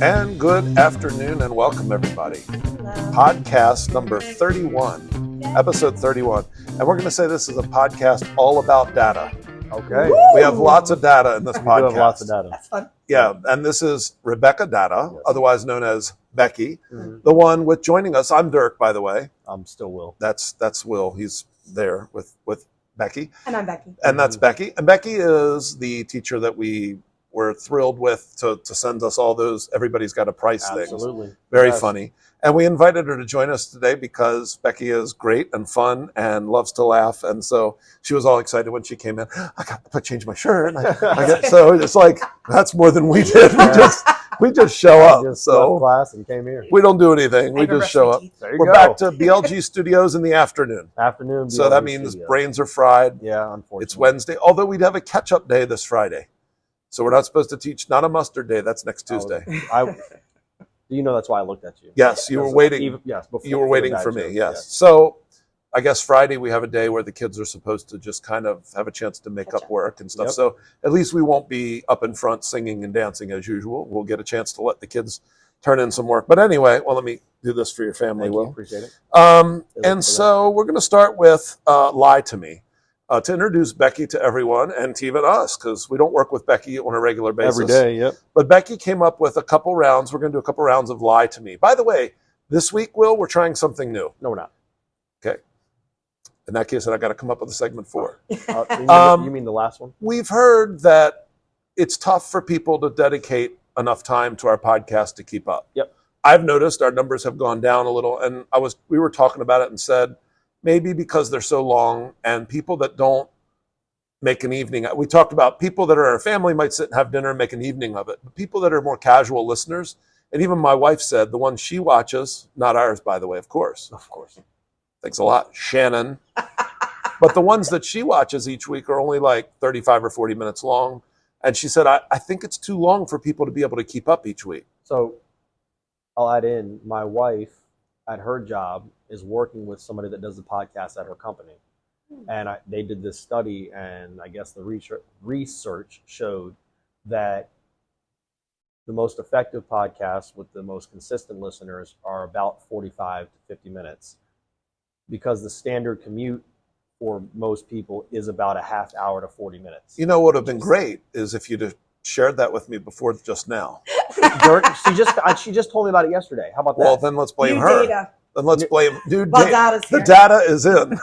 And good afternoon and welcome, everybody. Hello. Podcast number 31, episode 31. And we're going to say this is a podcast all about data. Okay. Woo! We have lots of data in this We do podcast. have lots of data. That's fun. Yeah, and this is Rebecca Datta, Yes. otherwise known as Becky, Mhm. the one with joining us. I'm Dirk, by the way. I'm still Will. That's Will. He's there with Becky. And I'm Becky. And that's Becky. And Becky is the teacher that we were thrilled with to send us all those Everybody's Got a Price things. Absolutely. Very Yes. funny. And we invited her to join us today because Becky is great and fun and loves to laugh. And so she was all excited when she came in. I got to change my shirt. So it's like, that's more than we did. We just show I up. just So left class and came here. we don't do anything. We I even just brushed show my up. teeth. There you We're go. back to BLG Studios in the afternoon. Afternoon. So that BLG means studio. brains are fried. Yeah, unfortunately. It's Wednesday, although we'd have a catch-up day this Friday. So we're not supposed to teach, not a mustard day. That's next Tuesday. You know that's why I looked at you. Yes, you were waiting. Yes, before, You were the waiting bad for me, joke, yes. So I guess Friday we have a day where the kids are supposed to just kind of have a chance to make Catch up up. work and stuff. Yep. So at least we won't be up in front singing and dancing as usual. We'll get a chance to let the kids turn in some work. But anyway, well, let me do this for your family, Thank you. Will. Appreciate it. And so we're going to start with Lie to Me. To introduce Becky to everyone and to even us, because we don't work with Becky on a regular basis. Every day, yep. But Becky came up with a couple rounds. We're going to do a couple rounds of Lie to Me. By the way, this week, Will, we're trying something new. No, we're not. Okay. In that case, then I got to come up with a segment 4. You mean the last one? We've heard that it's tough for people to dedicate enough time to our podcast to keep up. Yep. I've noticed our numbers have gone down a little, and we were talking about it and said maybe because they're so long and people that don't make an evening. We talked about people that are our family might sit and have dinner and make an evening of it, but people that are more casual listeners. And even my wife said the one she watches, not ours, by the way, of course. Of course. Thanks a lot, Shannon. But the ones that she watches each week are only like 35 or 40 minutes long. And she said, I think it's too long for people to be able to keep up each week. So I'll add in, my wife at her job is working with somebody that does the podcast at her company. And they did this study, and I guess the research showed that the most effective podcasts with the most consistent listeners are about 45 to 50 minutes, because the standard commute for most people is about a half hour to 40 minutes. You know what would have been great is if you'd have shared that with me before just now. Dirk, she just told me about it yesterday. How about that? Well, then let's blame New her. data. Then let's blame Well, data's the here. data is in.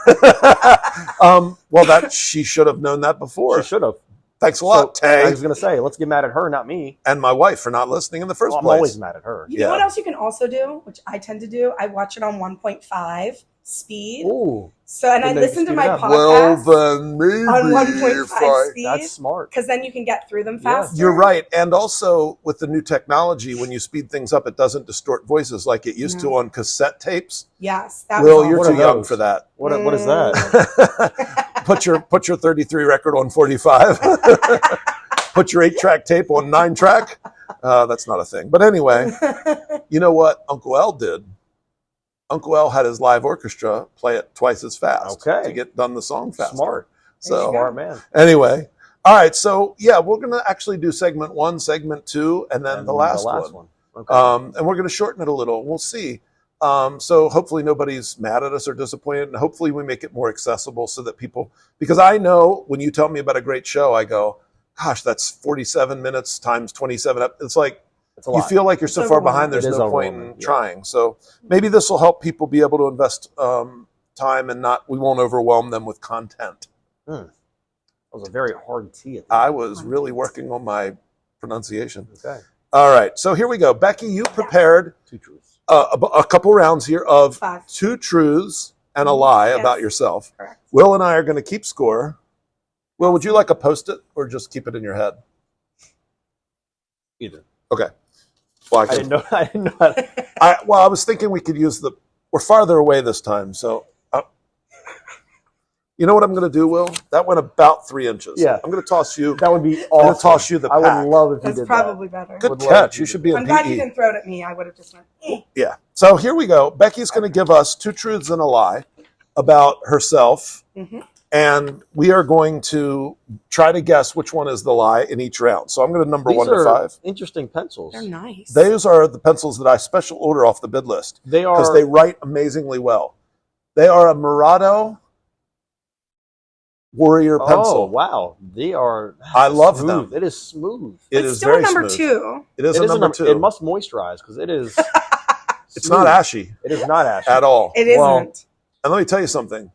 Well, that she should have known that before. She should have. Thanks a lot, So, I Tay, was going to say, let's get mad at her, not me. and my wife for not listening in the first Well, I'm place. always mad at her. You know Yeah. what else you can also do, which I tend to do? I watch it on 1.5 speed. Ooh, So, and I Then they listen to speed my it up. Well, podcast then maybe on if 1.5 I... speed. that's smart. Because then you can get through them Yeah. faster. You're right. And also with the new technology, when you speed things up, it doesn't distort voices like it used to No. on cassette tapes. Yes. That Will, was you're What too are young those? for that. What is that? Put your 33 record on 45. Put your 8-track tape on 9-track. That's not a thing. But anyway, you know what Uncle L did? Uncle L had his live orchestra play it twice as fast Okay. to get done the song faster. Smart. There you So go. Smart man. anyway, all right. So yeah, we're gonna actually do segment 1, segment 2, and then And the last one. Okay. And we're gonna shorten it a little. We'll see. So hopefully nobody's mad at us or disappointed, and hopefully we make it more accessible so that people. Because I know when you tell me about a great show, I go, "Gosh, that's 47 minutes times 27." It's like. It's a You lot. feel like you're so It's far overwhelming. behind, there's It is no point in overwhelming, yeah. trying. So maybe this will help people be able to invest time and we won't overwhelm them with content. That was a very hard T at the I end. was really working on my pronunciation. Okay. All right, so here we go. Becky, you prepared Two truths. a couple rounds here of 5. 2 truths and a lie Yes. about yourself. Correct. Will and I are going to keep score. Will, would you like a Post-it or just keep it in your head? Either. Okay. Well, I didn't know. I didn't know. How to, I was thinking we could use we're farther away this time, so You know what I'm going to do, Will? That went about 3 inches. Yeah. I'm going to toss you. That would be I'm going awesome. to toss you the I pack. would love if you That's did probably better. Good Would love catch. if You you should did be I'm in glad you PE. didn't throw it at me. I would have just went, eh. Yeah. So here we go. Becky's going to give us 2 truths and a lie about herself. Mhm. And we are going to try to guess which one is the lie in each round. So I'm going to number that. 1 These to are 5. interesting pencils. They're nice. Those are the pencils that I special order off the bid list They because are. they write amazingly well. They are a Murado Warrior Oh pencil. wow, they are. I love smooth. them. It is smooth. It it's is still very number smooth. 2. It is It a is number 2. It must moisturize because it is. It's not smooth. ashy It is not ashy at all. It isn't. Well, And let me tell you something.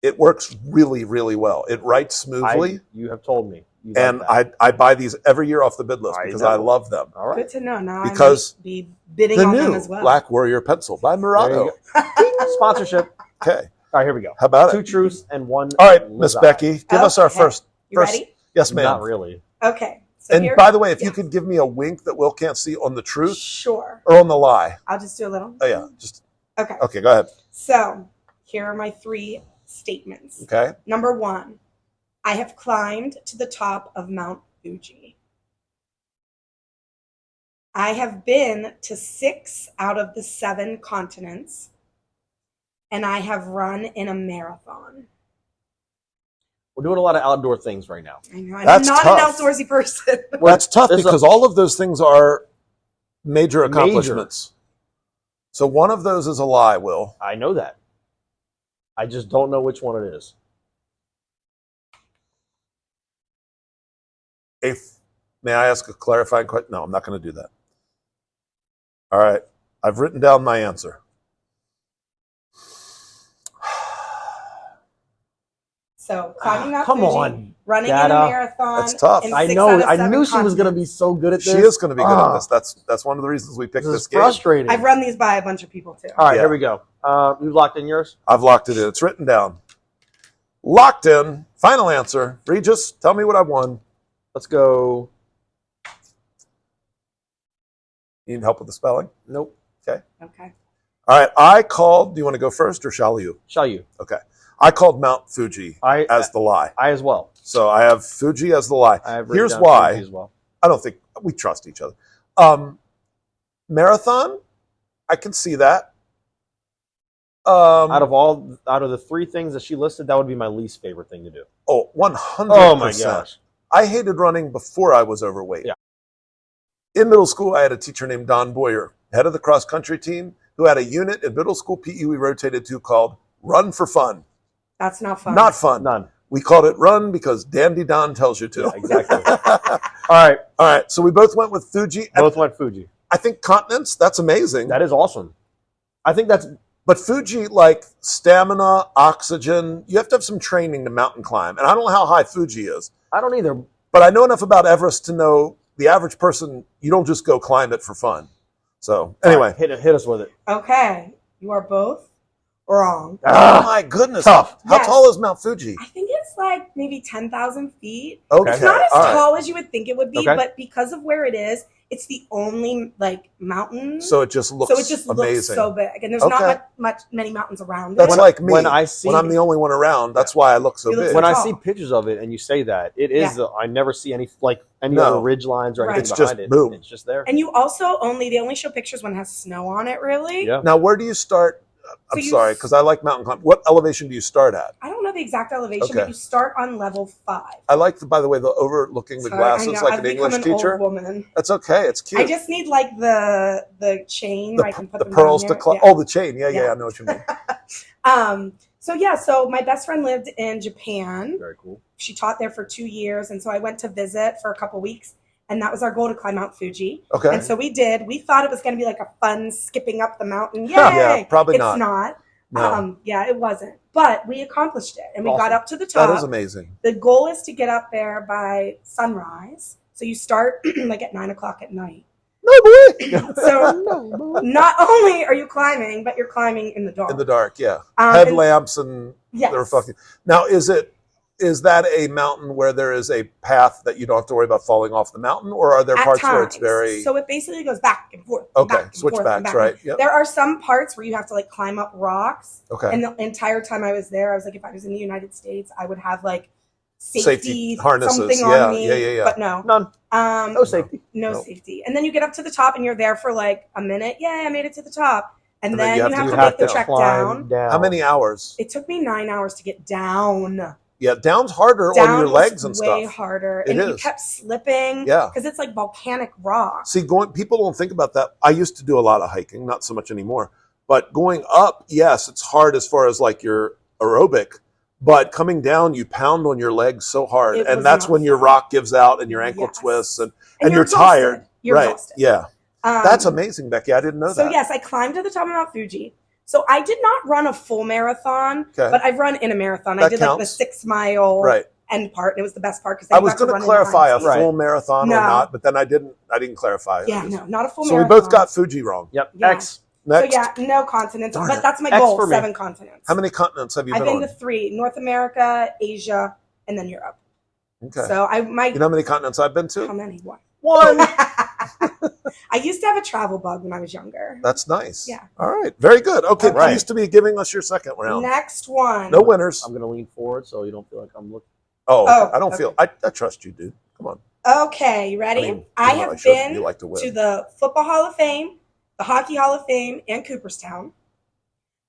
It works really, really well. It writes smoothly. You have told me. You And like that. I buy these every year off the bid list I because know. I love them. All right. Good to know. Now Because I might be bidding The on them new as well. Black Warrior pencil by There Murado. you go. Sponsorship. Okay. All right, here we go. How about 2 it? truths and 1. All right, Miss lie. Becky, give us our Okay. first. You ready? Yes, ma'am. Not really. Okay. So And here, by the way, if you yeah. could give me a wink that Will can't see on the truth Sure. or on the lie. I'll just do a little. Oh, yeah. Just Okay. okay, go ahead. So here are my 3 statements. Okay. Number 1, I have climbed to the top of Mount Fuji. I have been to 6 out of the 7 continents, and I have run in a marathon. We're doing a lot of outdoor things right now. I know, and That's I'm not tough. an outdoorsy person. That's tough There's a- because all of those things are major accomplishments. So one of those is a lie, Will. I know that. I just don't know which one it is. May I ask a clarifying question? No, I'm not going to do that. All right. I've written down my answer. So climbing Mount Come Fuji, on, running Datta. in a marathon. That's tough. in I 6 know. out of I 7 knew she was going to be continents. so good at this. She is going to be good Ah. at this. That's one of the reasons we picked This this is game. frustrating. I've run these by a bunch of people too. All right, Yeah. here we go. You've locked in yours? I've locked it in. It's written down. Locked in. Final answer. Regis, tell me what I won. Let's go. You need help with the spelling? Nope. Okay. All right. I called. Do you want to go first or shall you? Shall you? Okay. I called Mount Fuji as the lie. I as well. So I have Fuji as the lie. I have Here's written down why. Fuji as well. I don't think we trust each other. Marathon, I can see that. Out of the 3 things that she listed, that would be my least favorite thing to do. 100%. Oh my gosh. I hated running before I was overweight. Yeah. In middle school, I had a teacher named Don Boyer, head of the cross country team, who had a unit in middle school PE we rotated to called Run for Fun. That's not fun. Not fun. None. We called it Run because Dandy Don tells you to. Yeah, exactly. All right. So we both went with Fuji. Both went Fuji. I think continents, that's amazing. That is awesome. I think that's But Fuji, like stamina, oxygen, you have to have some training to mountain climb. And I don't know how high Fuji is, I don't either. but I know enough about Everest to know the average person, you don't just go climb it for fun. So anyway. All right, hit us with it. Okay. You are both wrong. Oh my goodness. Tough. How Yes. tall is Mount Fuji? I think it's like maybe 10,000 feet. Okay. It's not as all right. tall as you would think it would be, Okay. but because of where it is, it's the only like mountain. So it just looks So it just amazing. looks so big, and there's Okay. not many mountains around That's it. like me. When I see I'm the only one around, that's why I look so You look big. when I tall. see pictures of it and you say that, it is. Yeah. I never see any No. other ridge lines or Right. anything It's just behind it. boom. It's just there. And you also they only show pictures when it has snow on it. Really? Yeah. Now, where do you start? I'm So you- sorry, because I like mountain climbing. What elevation do you start at? I don't know the exact elevation, Okay. but you start on level 5. I like, by the way, the overlooking the Sorry, I glasses know, like I've an become English an teacher. Old woman. That's okay. It's cute. I just need like the chain where I can put the them pearls down to there. climb. Yeah. Oh, the chain. Yeah, Yeah. I know what you mean. So my best friend lived in Japan. Very cool. She taught there for 2 years, and so I went to visit for a couple weeks, and that was our goal to climb Mount Fuji. Okay. And so we did. We thought it was going to be like a fun skipping up the mountain. Yay! Yeah, probably it's not. not. No, Yeah, it wasn't. But we accomplished it, and we got Awesome. up to the top. that is amazing. The goal is to get up there by sunrise. So you start like at 9 o'clock at night. No, boy. So not only are you climbing, but you're climbing in the dark. In the dark, yeah. And- Headlamps and yes. they're fucking. Now, is it is that a mountain where there is a path that you don't have to worry about falling off the mountain, or are there At parts times. where it's very So it basically goes back and forth. okay? Back and forth and Switchbacks, back. right? Yep. There are some parts where you have to like climb up rocks. Okay. And the entire time I was there, I was like, if I was in the United States, I would have like safety harnesses. something Yeah, on me. yeah. But no. None. No safety. No Nope. safety. And then you get up to the top and you're there for like a minute. Yay, I made it to the top. And And then then you you have have to to make the trek climb down. How many hours? It took me 9 hours to get down. Yeah, down's harder Down on your was legs and way stuff. harder. It And you is. kept slipping. Yeah. Because it's like volcanic rock. See, people don't think about that. I used to do a lot of hiking, not so much anymore. But going up, yes, it's hard as far as like your aerobic. But coming down, you pound on your legs so hard, It and was that's not when your fun. rock gives out and your ankle Yes. twists, and you're you're exhausted. tired. You're right? exhausted. Yeah, that's amazing, Becky. I didn't know So that. yes, I climbed to the top of Mount Fuji. So I did not run a full marathon, Okay. but I've run in a marathon. That I did like the counts. 6 mile Right. end part, and it was the best part because I was going to clarify a Right. full marathon or No. not, but then I didn't clarify. Yeah, no, not a full So we marathon. both got Fuji wrong. Yep. Yeah. X. Next, So yeah, no continents, Darn but it. that's my X goal: for me. 7 continents. how many continents have you I've been been on? to 3: North America, Asia, and then Europe. Okay. So You know how many continents I've been how to? many? One. One. I used to have a travel bug when I was younger. That's nice. Yeah. All right. Very good. Okay. Right. Pleased to be giving us your second round. Next one. No winners. I'm gonna lean forward so you don't feel like I'm looking. Oh, Oh, I don't okay. feel. I trust you, dude. Come on. Okay, you ready? I mean, I you know, have showed been you like to win. to the Football Hall of Fame, the Hockey Hall of Fame, and Cooperstown.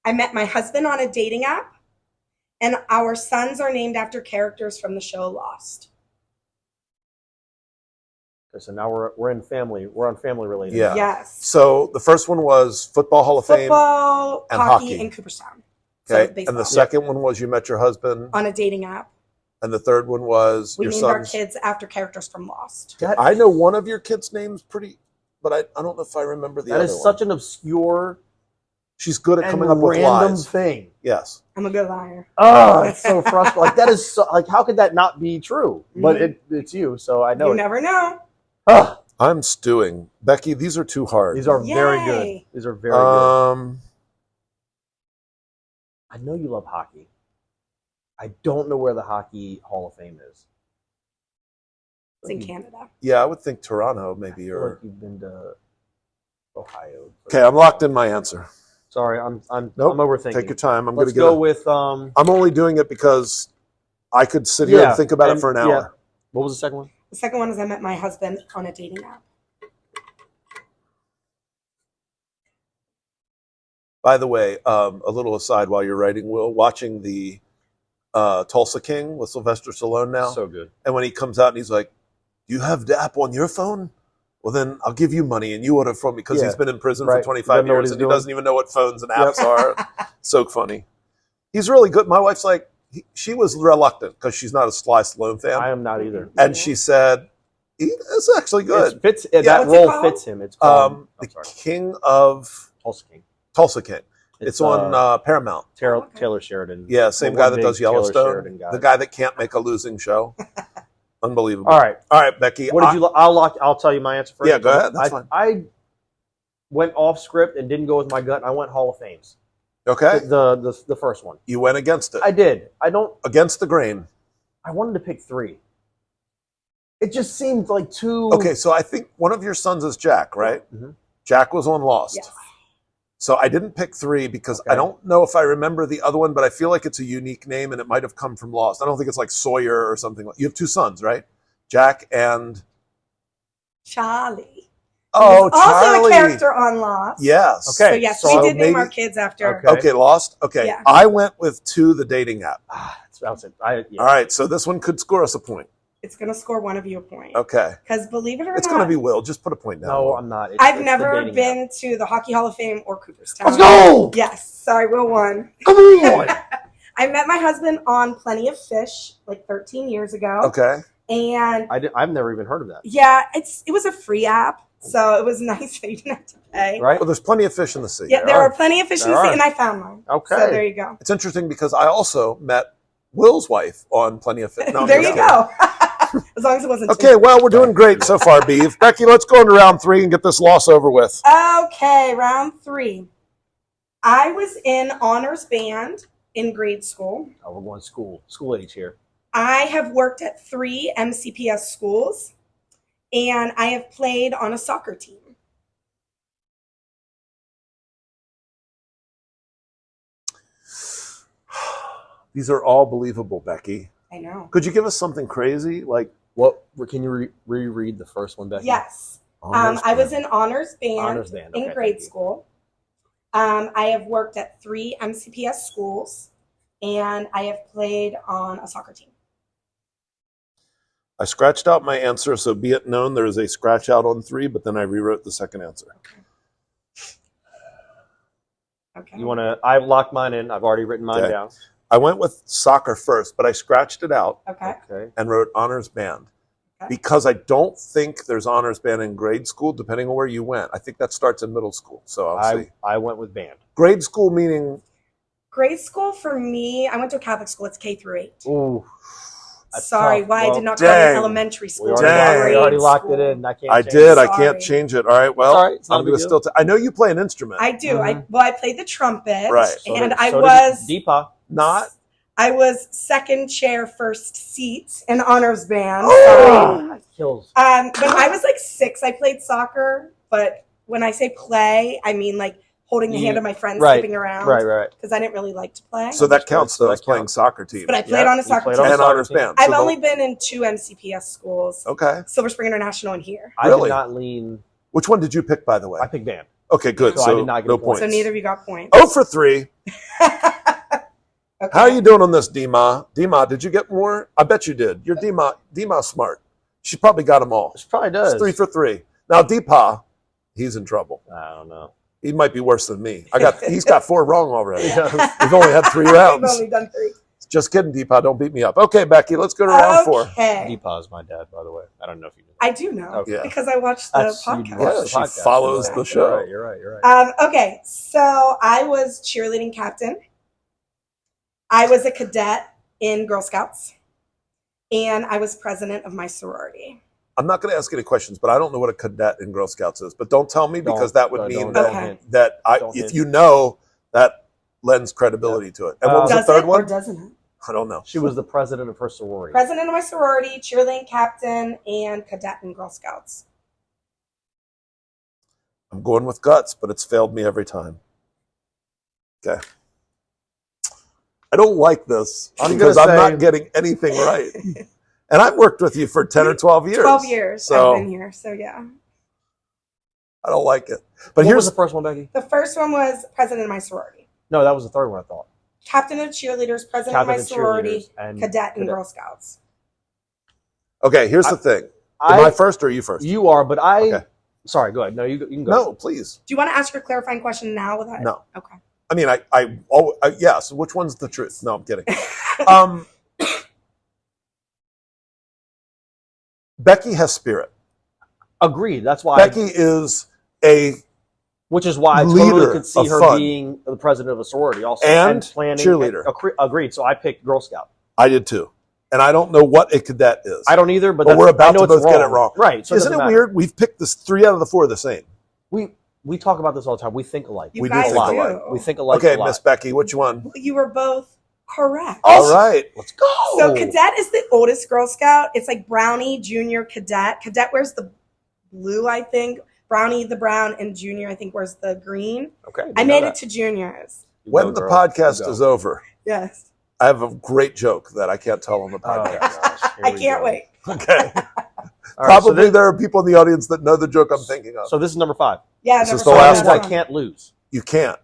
I met my husband on a dating app, and our sons are named after characters from the show Lost. Okay, so now we're in family. We're on family related. Yeah. Yes. So the first one was Football Hall of Fame. Football, and hockey, hockey. and Cooperstown. Okay. So baseball. And the second one was you met your husband. On a dating app. And the third one was We your named our son's. kids after characters from Lost. That, I know one of your kids' names pretty, but I don't know if I remember the that other is one. such an obscure She's good at and coming up with random lies. thing. Yes. I'm a good liar. Oh, it's so frustrating. Like that is so, like how could that not be true? But it's you, so I know. You it. never know. Ugh, I'm stewing. Becky, these are too hard. these are very Yay. good. These are very good. good. I know you love hockey. I don't know where the Hockey Hall of Fame is. It's in Canada. Yeah, I would think Toronto, I maybe. feel Or like you've been to Ohio. okay, I'm locked in my answer. Sorry, I'm Nope. overthinking. Take your time. I'm Let's going to go with I'm only doing it because I could sit here Yeah, and think about it and- for an yeah. hour. What was the second one? The second one is I met my husband on a dating app. By the way, a little aside while you're writing, Will, watching the Tulsa King with Sylvester Stallone now. So good. And when he comes out and he's like, "Do you have the app on your phone? Well, then I'll give you money and you order from me," because Yeah. he's been in prison Right. for 25 Doesn't know what years he's and doing. he doesn't even know what phones and Yep. apps are. So funny. He's really good. My wife's like, she was reluctant because she's not a Sly Stallone fan. I am not either. And she said, "It's actually good." It fits. Yeah. That What's it role called? fits him. It's called The I'm sorry, King of Tulsa King. Tulsa King. It's on Paramount. Taylor Sheridan. Yeah, same One guy that big does Taylor Yellowstone. Sheridan guy. The guy that can't make a losing show. Unbelievable. All right. All right, Becky. What did you? I'll tell you my answer first. Yeah, go ahead. That's fine. I went off script and didn't go with my gut. And I went Hall of Fames. Okay. The first one. You went against it. I did. I don't. Against the grain. I wanted to pick 3. It just seemed like too. Okay, so I think one of your sons is Jack, right? Mhm. Jack was on Lost. Yes. So I didn't pick 3 because Okay. I don't know if I remember the other one, but I feel like it's a unique name and it might have come from Lost. I don't think it's like Sawyer or something. You have 2 sons, right? Jack and Charlie. oh, also Charlie. a character on Lost. Yes. Okay. So yes, So we did name maybe- our kids after. Okay. Okay, Lost. Okay, Yeah. I went with 2, the dating app. That's it. All right, so this one could score us a point. It's gonna score one of you a point. Okay, Because believe it or it's not, going to be Will. Just put a point down. No, I'm not. I've it's never the dating been app. to the Hockey Hall of Fame or Cooperstown. Let's go. Yes, sorry, Will won. Come on. I met my husband on Plenty of Fish like 13 years ago. Okay. And I've never even heard of that. yeah, it was a free app, so it was nice that you didn't have to pay. Right. Well, there's plenty of fish in the sea. Yeah, there are plenty of fish in There the sea, are. and I found mine. Okay. So there you go. It's interesting because I also met Will's wife on Plenty of Fish. No, I'm There just you kidding. go. As long as it wasn't Okay, too. well, we're doing great so far, Beeve. Becky, let's go into round 3 and get this loss over with. Okay, round 3. I was in honors band in grade school. Oh, we're going school age here. I have worked at 3 MCPS schools, and I have played on a soccer team. These are all believable, Becky. I know. Could you give us something crazy? Like, What can you reread the first one, Becky? Yes. honors I was band? in honors band, Okay, in grade thank you. school. I have worked at 3 MCPS schools, and I have played on a soccer team. I scratched out my answer, so be it known there is a scratch out on 3, but then I rewrote the second answer. Okay. You want to? I've locked mine in. I've already written mine Okay. down. I went with soccer first, but I scratched it out Okay. Okay. and wrote honors band. Okay. Because I don't think there's honors band in grade school, depending on where you went. I think that starts in middle school. So I'll see. I went with band. Grade school meaning Grade school for me, I went to a Catholic school. It's K through 8. Ooh. That's Sorry, tough. why I Well, did not call it dang. elementary We school. already, Dang. we already Grade locked school. it in. I can't. I change did. it. I can't Sorry. change it. All right. Well, It's all right. It's not I'm a big going to deal. still. I know you play an instrument. I do. Mhm. I played the trumpet, Right. and did- I so was did Deepa. Not. I was second chair, first seat in honors band. Oh! Sorry. That kills. When I was like 6, I played soccer. But when I say play, I mean like holding the hand of my friend, Right. skipping around. Right. Because I didn't really like to play. So that counts, though, That as playing counts. soccer team. But I played Yeah, on a you soccer played team. on a And soccer honors team. band. I've So only been in 2 MCPS schools. okay. Silver Spring International and here. I Really? did not lean. Which one did you pick, by the way? I picked band. Okay, good. So So, I did not get no a point. points. So neither of you got points. Oh for 3. Okay. How are you doing on this, Dima? Dima, did you get more? I bet you did. You're Dima's smart. She probably got them all. This probably does. It's 3 for 3. Now Deepa, he's in trouble. I don't know. He might be worse than me. He's got 4 wrong already. He does. We've only had 3 We've rounds. only done 3. Just kidding, Deepa. Don't beat me up. Okay, Becky, let's go to round 4. Okay. Deepa is my dad, by the way. I don't know if you knew. I do know Okay. Yeah. because I watched the That's- you podcast. watched Yeah, the she podcast. follows You're the right. show. You're right. Okay, so I was cheerleading captain. I was a cadet in Girl Scouts, and I was president of my sorority. I'm not going to ask any questions, but I don't know what a cadet in Girl Scouts is. But don't tell me because Don't- that would don't- mean don't Okay. hint. that Don't if hint. you know, that lends credibility to it. And what was the Does third it one? or doesn't it? I don't know. She was the president of her sorority. President of my sorority, cheerleading captain, and cadet in Girl Scouts. I'm going with guts, but it's failed me every time. Okay. I don't like this I'm because gonna I'm say- not getting anything right. And I've worked with you for 10 or 12 years. 12 years So I've been here, so yeah. I don't like it. But What here's was the first one, Becky? The first one was president of my sorority. No, that was the third one, I thought. Captain of cheerleaders, president Captain of my of sorority, cheerleaders and cadet in cadet. Girl Scouts. okay. Here's the thing. Am I first or are you first? You are, but I. Okay. Sorry, go ahead. No, you can go. No, please. Do you want to ask your clarifying question now? Without No. Okay. I mean, yes. Which one's the truth? No, I'm kidding. Becky has spirit. Agreed. That's why. Becky is a Which is why I leader totally could see of her fun. being the president of a sorority also. And planning. cheerleader. Agreed. So I picked Girl Scout. I did too. And I don't know what a cadet is. I don't either, but, But we're I about know to it's both get it wrong. Right. So Isn't it matter. weird? We've picked this 3 out of the 4 the same. We talk about this all the time. We think alike. You We do guys think alike. We think alike Okay, a lot. Miss Becky, which one? You were both correct. All right. Let's go. So cadet is the oldest Girl Scout. It's like Brownie, Junior, Cadet. Cadet wears the blue, I think. Brownie the brown, and Junior, I think, wears the green. Okay. I made it to juniors. When the podcast is over, Yes. I have a great joke that I can't tell on the Oh, podcast. gosh. Here I we can't go. wait. Okay. All right, Probably there are people in the audience that know the joke I'm thinking of. So this is number 5. Yeah, This never is the saw last that That one. I can't lose. You can't.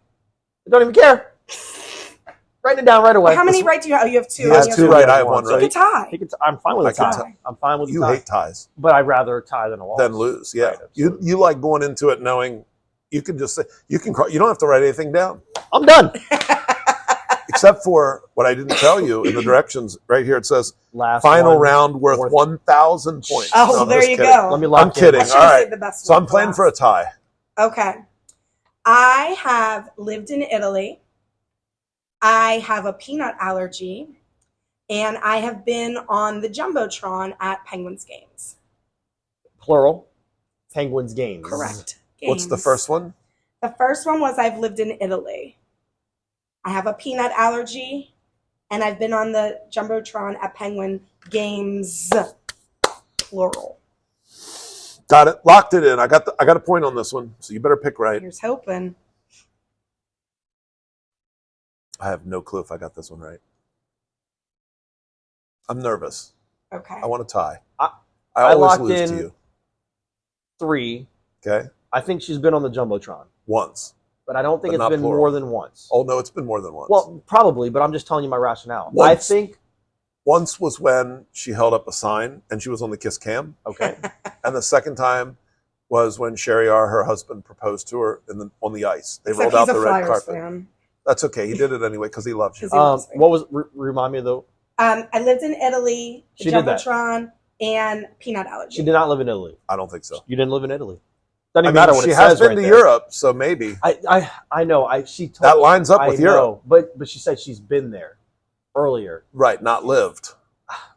I don't even care. Writing it down right away. How many right do you have? Oh, you have 2. He has and 2 you right. have I have 1 So Pick right. a tie. I'm fine with I a can tie. tell. I'm fine with a You tie. hate ties. But I'd rather tie than a loss. Then lose. Yeah. Right, you absolutely. you like going into it knowing you can just say you don't have to write anything down. I'm done. Except for what I didn't tell you in the directions right here. It says Last final one. round worth 1,000 points. Oh, No, I'm there just you kidding. go. Let me lock I'm in. kidding. I should All have right. saved the best So one I'm playing last. for a tie. Okay. I have lived in Italy. I have a peanut allergy. And I have been on the Jumbotron at Penguins games. Plural. Penguins games. Correct. What's the Games. first one? The first one was I've lived in Italy. I have a peanut allergy. and I've been on the Jumbotron at Penguin Games, plural. Got it. Locked it in. I got a point on this one, so you better pick right. Here's hoping. I have no clue if I got this one right. I'm nervous. Okay. I want to tie. I always locked lose in to you. 3. Okay. I think she's been on the Jumbotron, Once. but I don't think But it's not been plural. more than once. Oh no, it's been more than once. Well, probably, but I'm just telling you my rationale. Once. I think, Once was when she held up a sign and she was on the kiss cam, okay, and the second time was when Sherry R, her husband, proposed to her on the ice. They Except rolled out he's a the red Flyers carpet. fan. That's okay. He did it anyway because he loves you. 'Cause he loves me. what was, remind me though, I lived in Italy, the She did that. Jumbotron, and peanut allergy. she did not live in Italy. I don't think so. You didn't live in Italy. Doesn't I even matter mean, what she it has says been right to there. Europe, so maybe I know. She told that lines up with I Europe, know, but she said she's been there earlier. right? Not lived.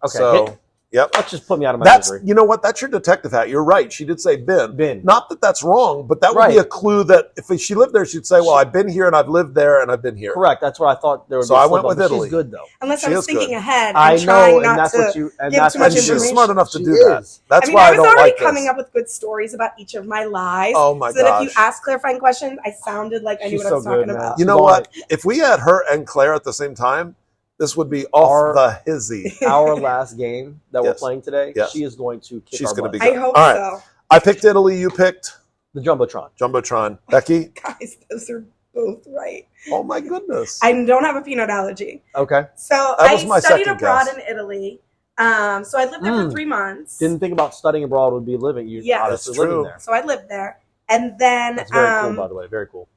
Okay, So, yep. let's just put me out of my That's, misery. you know what? That's your detective hat. You're right. She did say been. Been. Not that that's wrong, but that would be Right. a clue that if she lived there, she'd say, well, I've been here and I've lived there and I've been here. Correct. That's what I thought there would So be. I a went slip-up, with but Italy. She's good though. Unless She I was is thinking good. ahead I and know, trying and not that's to what you. And give that's too what much And she's information. smart enough to She do that. is. That's I mean, why I I was don't already like coming this. up with good stories about each of my lies. Oh my so that if you gosh. ask clarifying questions, I sounded like I knew She's what I was so good, talking man. about. You know She's on what? it. If we had her and Claire at the same time, this would be off Our- the hizzy. Our last game that we're Yes. playing today, Yes. she is going to kick She's our gonna butt. be I good. hope All right. so. I picked Italy. You picked The Jumbotron. Jumbotron. Becky? Guys, those are both right. Oh my goodness. I don't have a peanut allergy. Okay. So That was I my studied second abroad guess. in Italy. So I lived there for 3 months. Didn't think about studying abroad would be living. You Yeah. obviously That's living true. there. So I lived there. And then That's very cool, by the way. Very cool.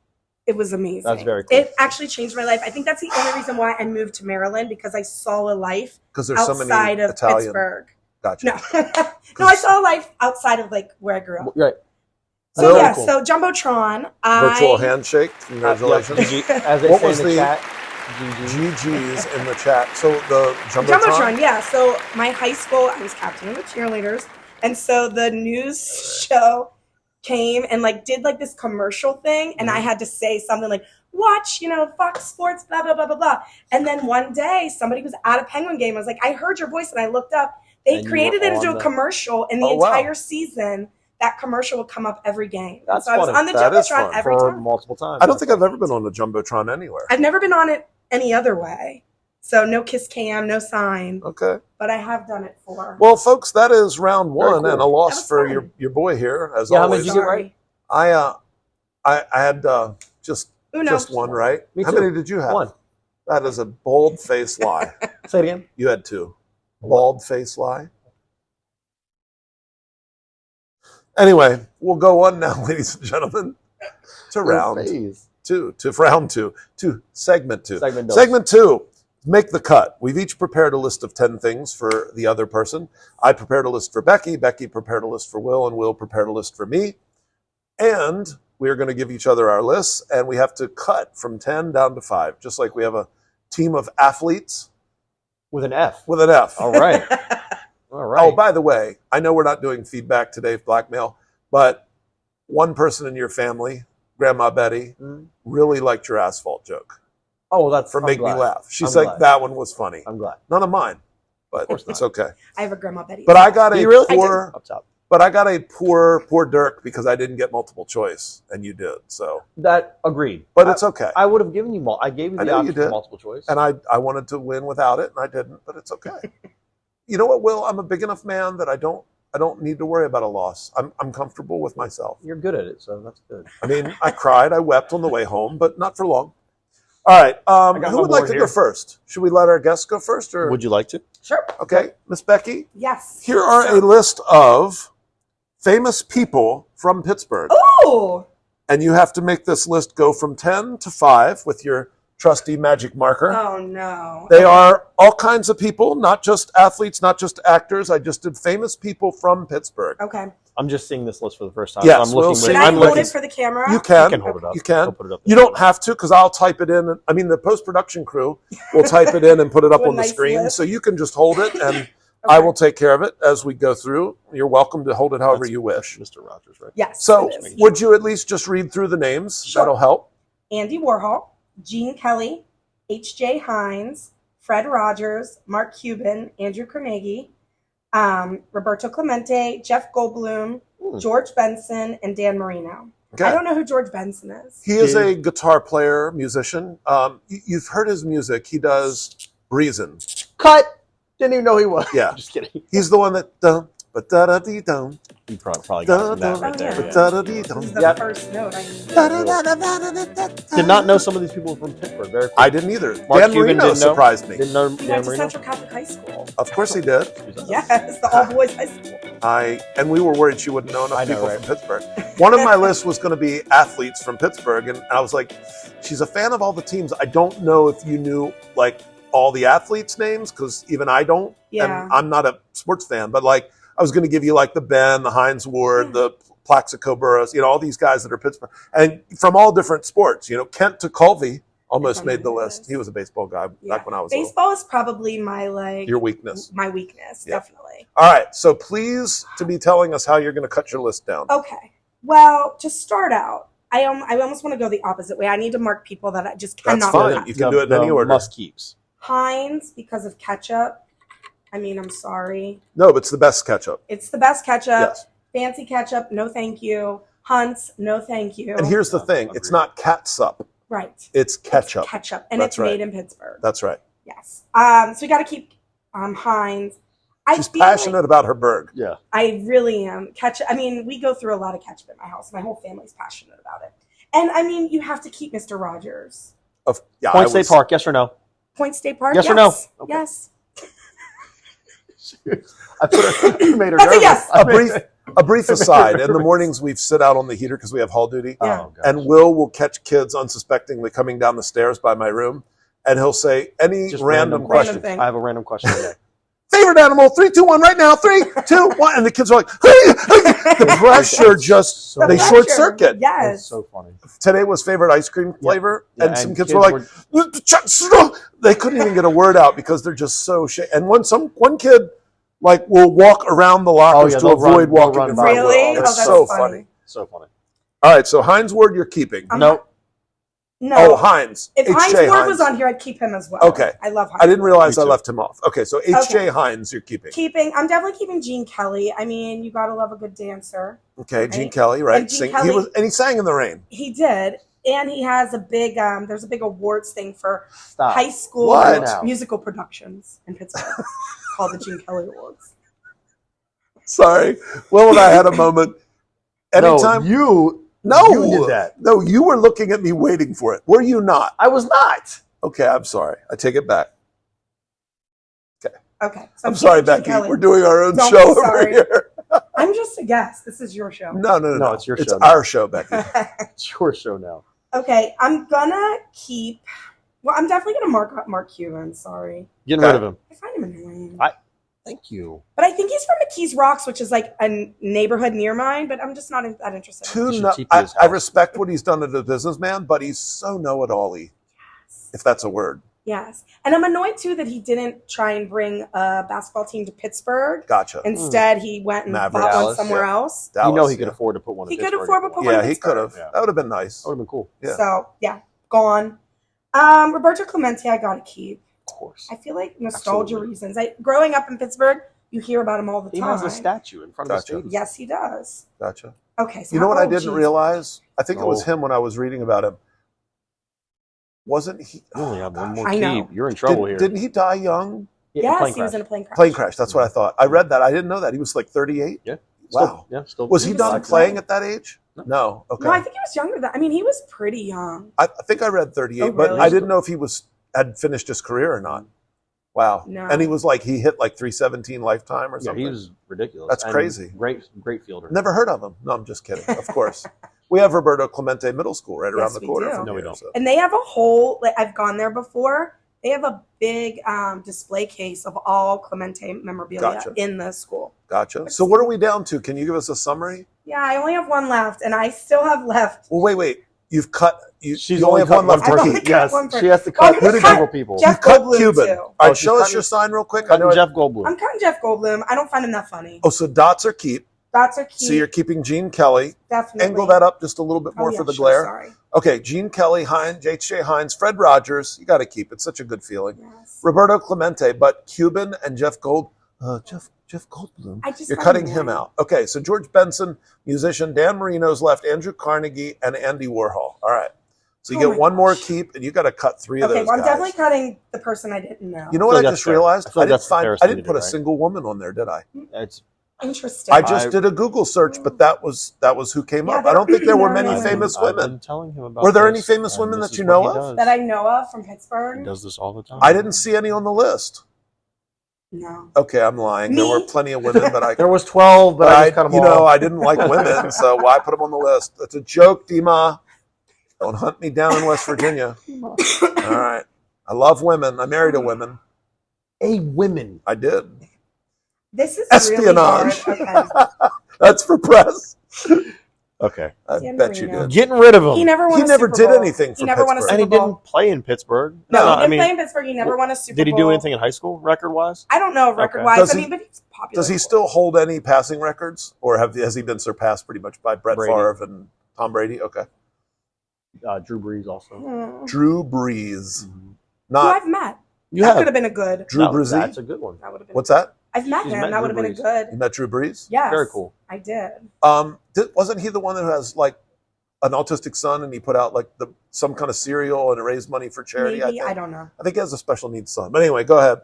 it was amazing. That's very cool. It actually changed my life. I think that's the only reason why I moved to Maryland, because I saw a life Because there's so outside many of Italian. Pittsburgh. Gotcha. No. No, I saw a life outside of like where I grew up. Right. So Very yeah, cool. so Jumbotron. Virtual handshake. Congratulations. Yep. As they What say was in the the- chat, GG. GG's in the chat. So the Jumbotron. Jumbotron, yeah. So my high school, I was captain of the cheerleaders, and so the news show came and like did like this commercial thing, and I had to say something like, "Watch, Fox Sports, blah blah blah blah blah." And then one day, somebody was at a Penguin game. I was like, "I heard your voice," and I looked up. They And you created were it into on a the- commercial, and the Oh, wow. entire season, that commercial would come up every game. That's so I was funny. on the That is Jumbotron fun. every For time. multiple times. I don't think I've ever been on the Jumbotron anywhere. I've never been on it any other way. So no kiss cam, no sign, Okay. but I have done it for. Well, folks, that is round one cool. and a That loss was for fun. your boy here, as Yeah, how many always. did you get right? I had just Uno. just one right. Me How too. many did you have? One. That is a bold-faced lie. Say it again. You had two. Bald-faced lie. Anyway, we'll go on now, ladies and gentlemen, to round Phase. two, to round two, to segment two. Segment dos. Segment two, make the cut. We've each prepared a list of 10 things for the other person. I prepared a list for Becky. Becky prepared a list for Will, and Will prepared a list for me. And we're going to give each other our lists, and we have to cut from 10 down to 5, just like we have a team of athletes With an F. with an F. All right. All right. Oh, by the way, I know we're not doing feedback today, blackmail, but one person in your family, Grandma Betty, Mm. really liked your asphalt joke Oh, that's for I'm making me glad. laugh. She I'm said glad. that one was funny. I'm glad. None of mine, but course it's not. okay. I have a Grandma Betty. But I got Do a you really? poor, Up top. but I got a poor Dirk because I didn't get multiple choice, and you did. So, That agreed. but it's okay. I would have given you I gave you I the know you option for did. multiple choice. And I wanted to win without it, and I didn't. But it's okay. You know what, Will? I'm a big enough man that I don't need to worry about a loss. I'm comfortable with myself. You're good at it, so that's good. I mean, I cried, I wept on the way home, but not for long. All right, got who my would like board to here. go first? Should we let our guests go first, or you like to? Sure. okay, Miss Becky? Yes. Here are a list of famous people from Pittsburgh, Oh, and you have to make this list go from 10 to 5 with your trusty magic marker. oh no. They are all kinds of people, not just athletes, not just actors. I just did famous people from Pittsburgh. Okay. I'm just seeing this list for the first time. Yes, I'm we'll looking see. Should with, I I'm hold looking. it for the camera? You can. You can hold it up. You can. I'll put it up You there. don't have to, because I'll type it in. I mean, the post-production crew will type it in and put it up Do a on the nice screen. list. So you can just hold it, and I will take care of it as we go through. You're welcome to hold it however That's you wish. Mr. Rogers, right? Yes. So it is. would you at least just read through the names? Sure. That'll help. Andy Warhol, Gene Kelly, H.J. Hines, Fred Rogers, Mark Cuban, Andrew Carnegie, Roberto Clemente, Jeff Goldblum, George Benson, and Dan Marino. Okay. I don't know who George Benson is. He is a guitar player, musician. You've heard his music. He does Reason. Cut. Didn't even know he was. Yeah. Just kidding. He's the one that dum but da da dee dum. You probably got that right there. yeah. Da da dee dum. This is the Yep. first note I need. Did not know some of these people from Pittsburgh. Very cool. I didn't either. Mark Dan Cuban Marino didn't know. surprised me. Didn't know He Dan went to Marino. Central Catholic High School. Of course he did. Yes, the all boys high school. And we were worried she wouldn't know enough I know, people right? from Pittsburgh. One of my lists was going to be athletes from Pittsburgh, and I was like, she's a fan of all the teams. I don't know if you knew like all the athletes' names because even I don't. Yeah. And I'm not a sports fan, but like I was going to give you like the Ben, the Hines Ward, the Plaxico Burrows, all these guys that are Pittsburgh, and from all different sports. Kent Tekulve almost made the list. He was a baseball guy back when I was little. Baseball is probably my Your weakness. My weakness, Yeah. definitely. All right, so please to be telling us how you're going to cut your list down. Okay. Well, to start out, I almost want to go the opposite way. I need to mark people that I just That's cannot fine. cut. You can do it in any order. Must keeps. Heinz because of ketchup. I mean, I'm sorry. No, but it's the best ketchup. It's the best ketchup. Yes. Fancy ketchup, no thank you. Hunt's, no thank you. And here's the thing: it's not catsup; right. it's ketchup. It's ketchup, and That's it's right. made in Pittsburgh. That's right. Yes. So we got to keep Heinz. She's passionate about her burg. Yeah. I really am. Ketchup. I mean, we go through a lot of ketchup at my house. My whole family's passionate about it. And I mean, you have to keep Mr. Rogers. Point State Park, yes or no? Point State Park. Yes or no? Okay. Yes. I made her That's a nervous. yes. A brief aside: in the mornings we sit out on the heater because we have hall duty, Yeah. Oh, gosh. and will catch kids unsuspectingly coming down the stairs by my room, and he'll say any Just random question. thing. I have a random question today. Favorite animal? 3, 2, 1, right now. 3, 2, 1, and the kids are like, the pressure just The they pressure. short circuit. Yes. That's so funny. Today was favorite ice cream flavor, Yeah, and some kids were like, they couldn't even get a word out because they're just so and one kid like will walk around the lockers to they'll avoid run walking in by. my Really? will. Oh, It's that's so funny. funny. So funny. All right, so Heinz Ward, you're keeping. No. No. Oh, Heinz. If Heinz H.J. Ward was on here, I'd keep him as well. Okay. I love Heinz. I didn't realize Me I too. left him off. Okay, so H.J. Heinz, you're keeping. I'm definitely keeping Gene Kelly. I mean, you gotta love a good dancer. Okay, Gene Right. Kelly, right? And Gene Kelly- He sang in the rain. He did, and he has a big. There's a big awards thing for Stop. high school What? musical productions in Pittsburgh called the Gene Kelly Awards. Sorry, Will and I had a moment. Anytime. You did that. No, you were looking at me waiting for it. Were you not? I was not. Okay, I'm sorry. I take it back. Okay, so I'm sorry, keeping Gene Becky. Kelly. We're doing our own Don't show be over sorry. here. I'm just a guest. This is your show. No. It's your It's show now. our show, Becky. It's your show now. Okay, I'm gonna keep. Well, I'm definitely gonna mark up Mark Cuban. Sorry, Getting Okay. rid of him. I find him annoying. Thank you. But I think he's from McKees Rocks, which is like a neighborhood near mine. But I'm just not that interested. You should TP his I house. respect what he's done as a businessman, but he's so know-it-all-y, if that's a word. Yes, and I'm annoyed too that he didn't try and bring a basketball team to Pittsburgh. Gotcha. Instead, he went and Mavericks. bought one Dallas, somewhere yeah. else. Dallas, You know he could yeah. afford to put one in He could Pittsburgh. afford to put one. Yeah, in he could have. Pittsburgh. Yeah. That would have been nice. That would have been cool. Yeah. So yeah, gone. Roberto Clemente, I gotta keep. Of course. I feel like nostalgia Absolutely. reasons. Growing up in Pittsburgh, you hear about him all the He time. has a statue in front of the Gotcha. stadium. Yes, he does. Gotcha. Okay, so You know what I didn't geez. realize? I think it was Oh. him when I was reading about him. Wasn't he? You only have one more I know. keep. You're in trouble here. Didn't he die young? Yeah, Yes, plane he was crash. in a plane crash. Plane crash. That's what I thought. I read that. I didn't know that. He was like 38. Yeah. Wow. Still. Was he was done like playing that. at that age? No. No. Okay. No, I think he was younger than. I mean, he was pretty young. I think I read 38, Oh, but really? I didn't know if he had finished his career or not. Wow. No. And he was like, he hit like 317 lifetime or Yeah, something. he was ridiculous. That's And crazy. Great fielder. Never heard of him. No, I'm just kidding. Of course. We have Roberto Clemente Middle School right around Yes, the we corner do. from No, we here, don't. so. And they have a whole. Like, I've gone there before. They have a big display case of all Clemente memorabilia Gotcha. in the school. Gotcha. So what are we down to? Can you give us a summary? Yeah, I only have one left, and I still have left. Well, wait. You've cut. She's you only have one left I've to only keep. cut Yes, one per- she has to Well, I'm cut gonna cut several people. Jeff You cut Goldblum, Cuban. too. All right, Oh, she's show us cutting- your sign real quick. I Cutting know Jeff Goldblum. I'm cutting Jeff Goldblum. I don't find him that funny. Oh, so dots are keep. That's a key. So you're keeping Gene Kelly. Definitely. Angle that up just a little bit more yeah, for the sure, glare. Sorry. Okay, Gene Kelly, Hines, H.J. Hines, Fred Rogers. You got to keep it. Such a good feeling. Yes. Roberto Clemente, but Cuban and Jeff Goldblum. You're cutting him out. Okay, so George Benson, musician. Dan Marino's left. Andrew Carnegie and Andy Warhol. All right. So you get one more keep, and you got to cut 3 of those. Okay, well, I'm guys. definitely cutting the person I didn't know. You know what I just realized? I didn't put a right? single woman on there, did I? It's Interesting. I just did a Google search, but that was who came up. I don't think there were many famous I've women. been telling him about Were there any this, famous and women this that is you what know he of? does. that I know of from Pittsburgh. He does this all the time. I didn't see any on the list. No. Okay, I'm lying. There Me? were plenty of women, but There was 12, but I just cut them all. I didn't like women, so why put them on the list? It's a joke, Dima. Don't hunt me down in West Virginia. All right. I love women. I married a woman. A women. I did. This is Espionage. Really hard. Okay. That's for press. Okay. I Dan bet you Marino. did. Getting rid of him. He never won He a never Super did Bowl. anything for He never won a Pittsburgh. Super And he Bowl. didn't play in Pittsburgh. No, he didn't I mean, play in Pittsburgh. He never won a Super Bowl. did he do anything in high school, record-wise? I don't know record-wise. Does I he- mean, but he's popular. Does he still hold any passing records, or has he been surpassed pretty much by Brett Brady. Favre and Tom Brady? Okay. Drew Brees also. Hmm. Drew Brees. Who Not I've met. You That have. could have been a good. Drew No, Brees. That's a good one. That would have been. What's that? I've met He's him. met That would Drew have been a Brees. You good. met Drew Brees? Yes. Very cool. I did. Wasn't he the one who has like an autistic son, and he put out like some kind of cereal and it raised money for charity? Maybe. I I think. don't know. I think he has a special needs son. But anyway, go ahead.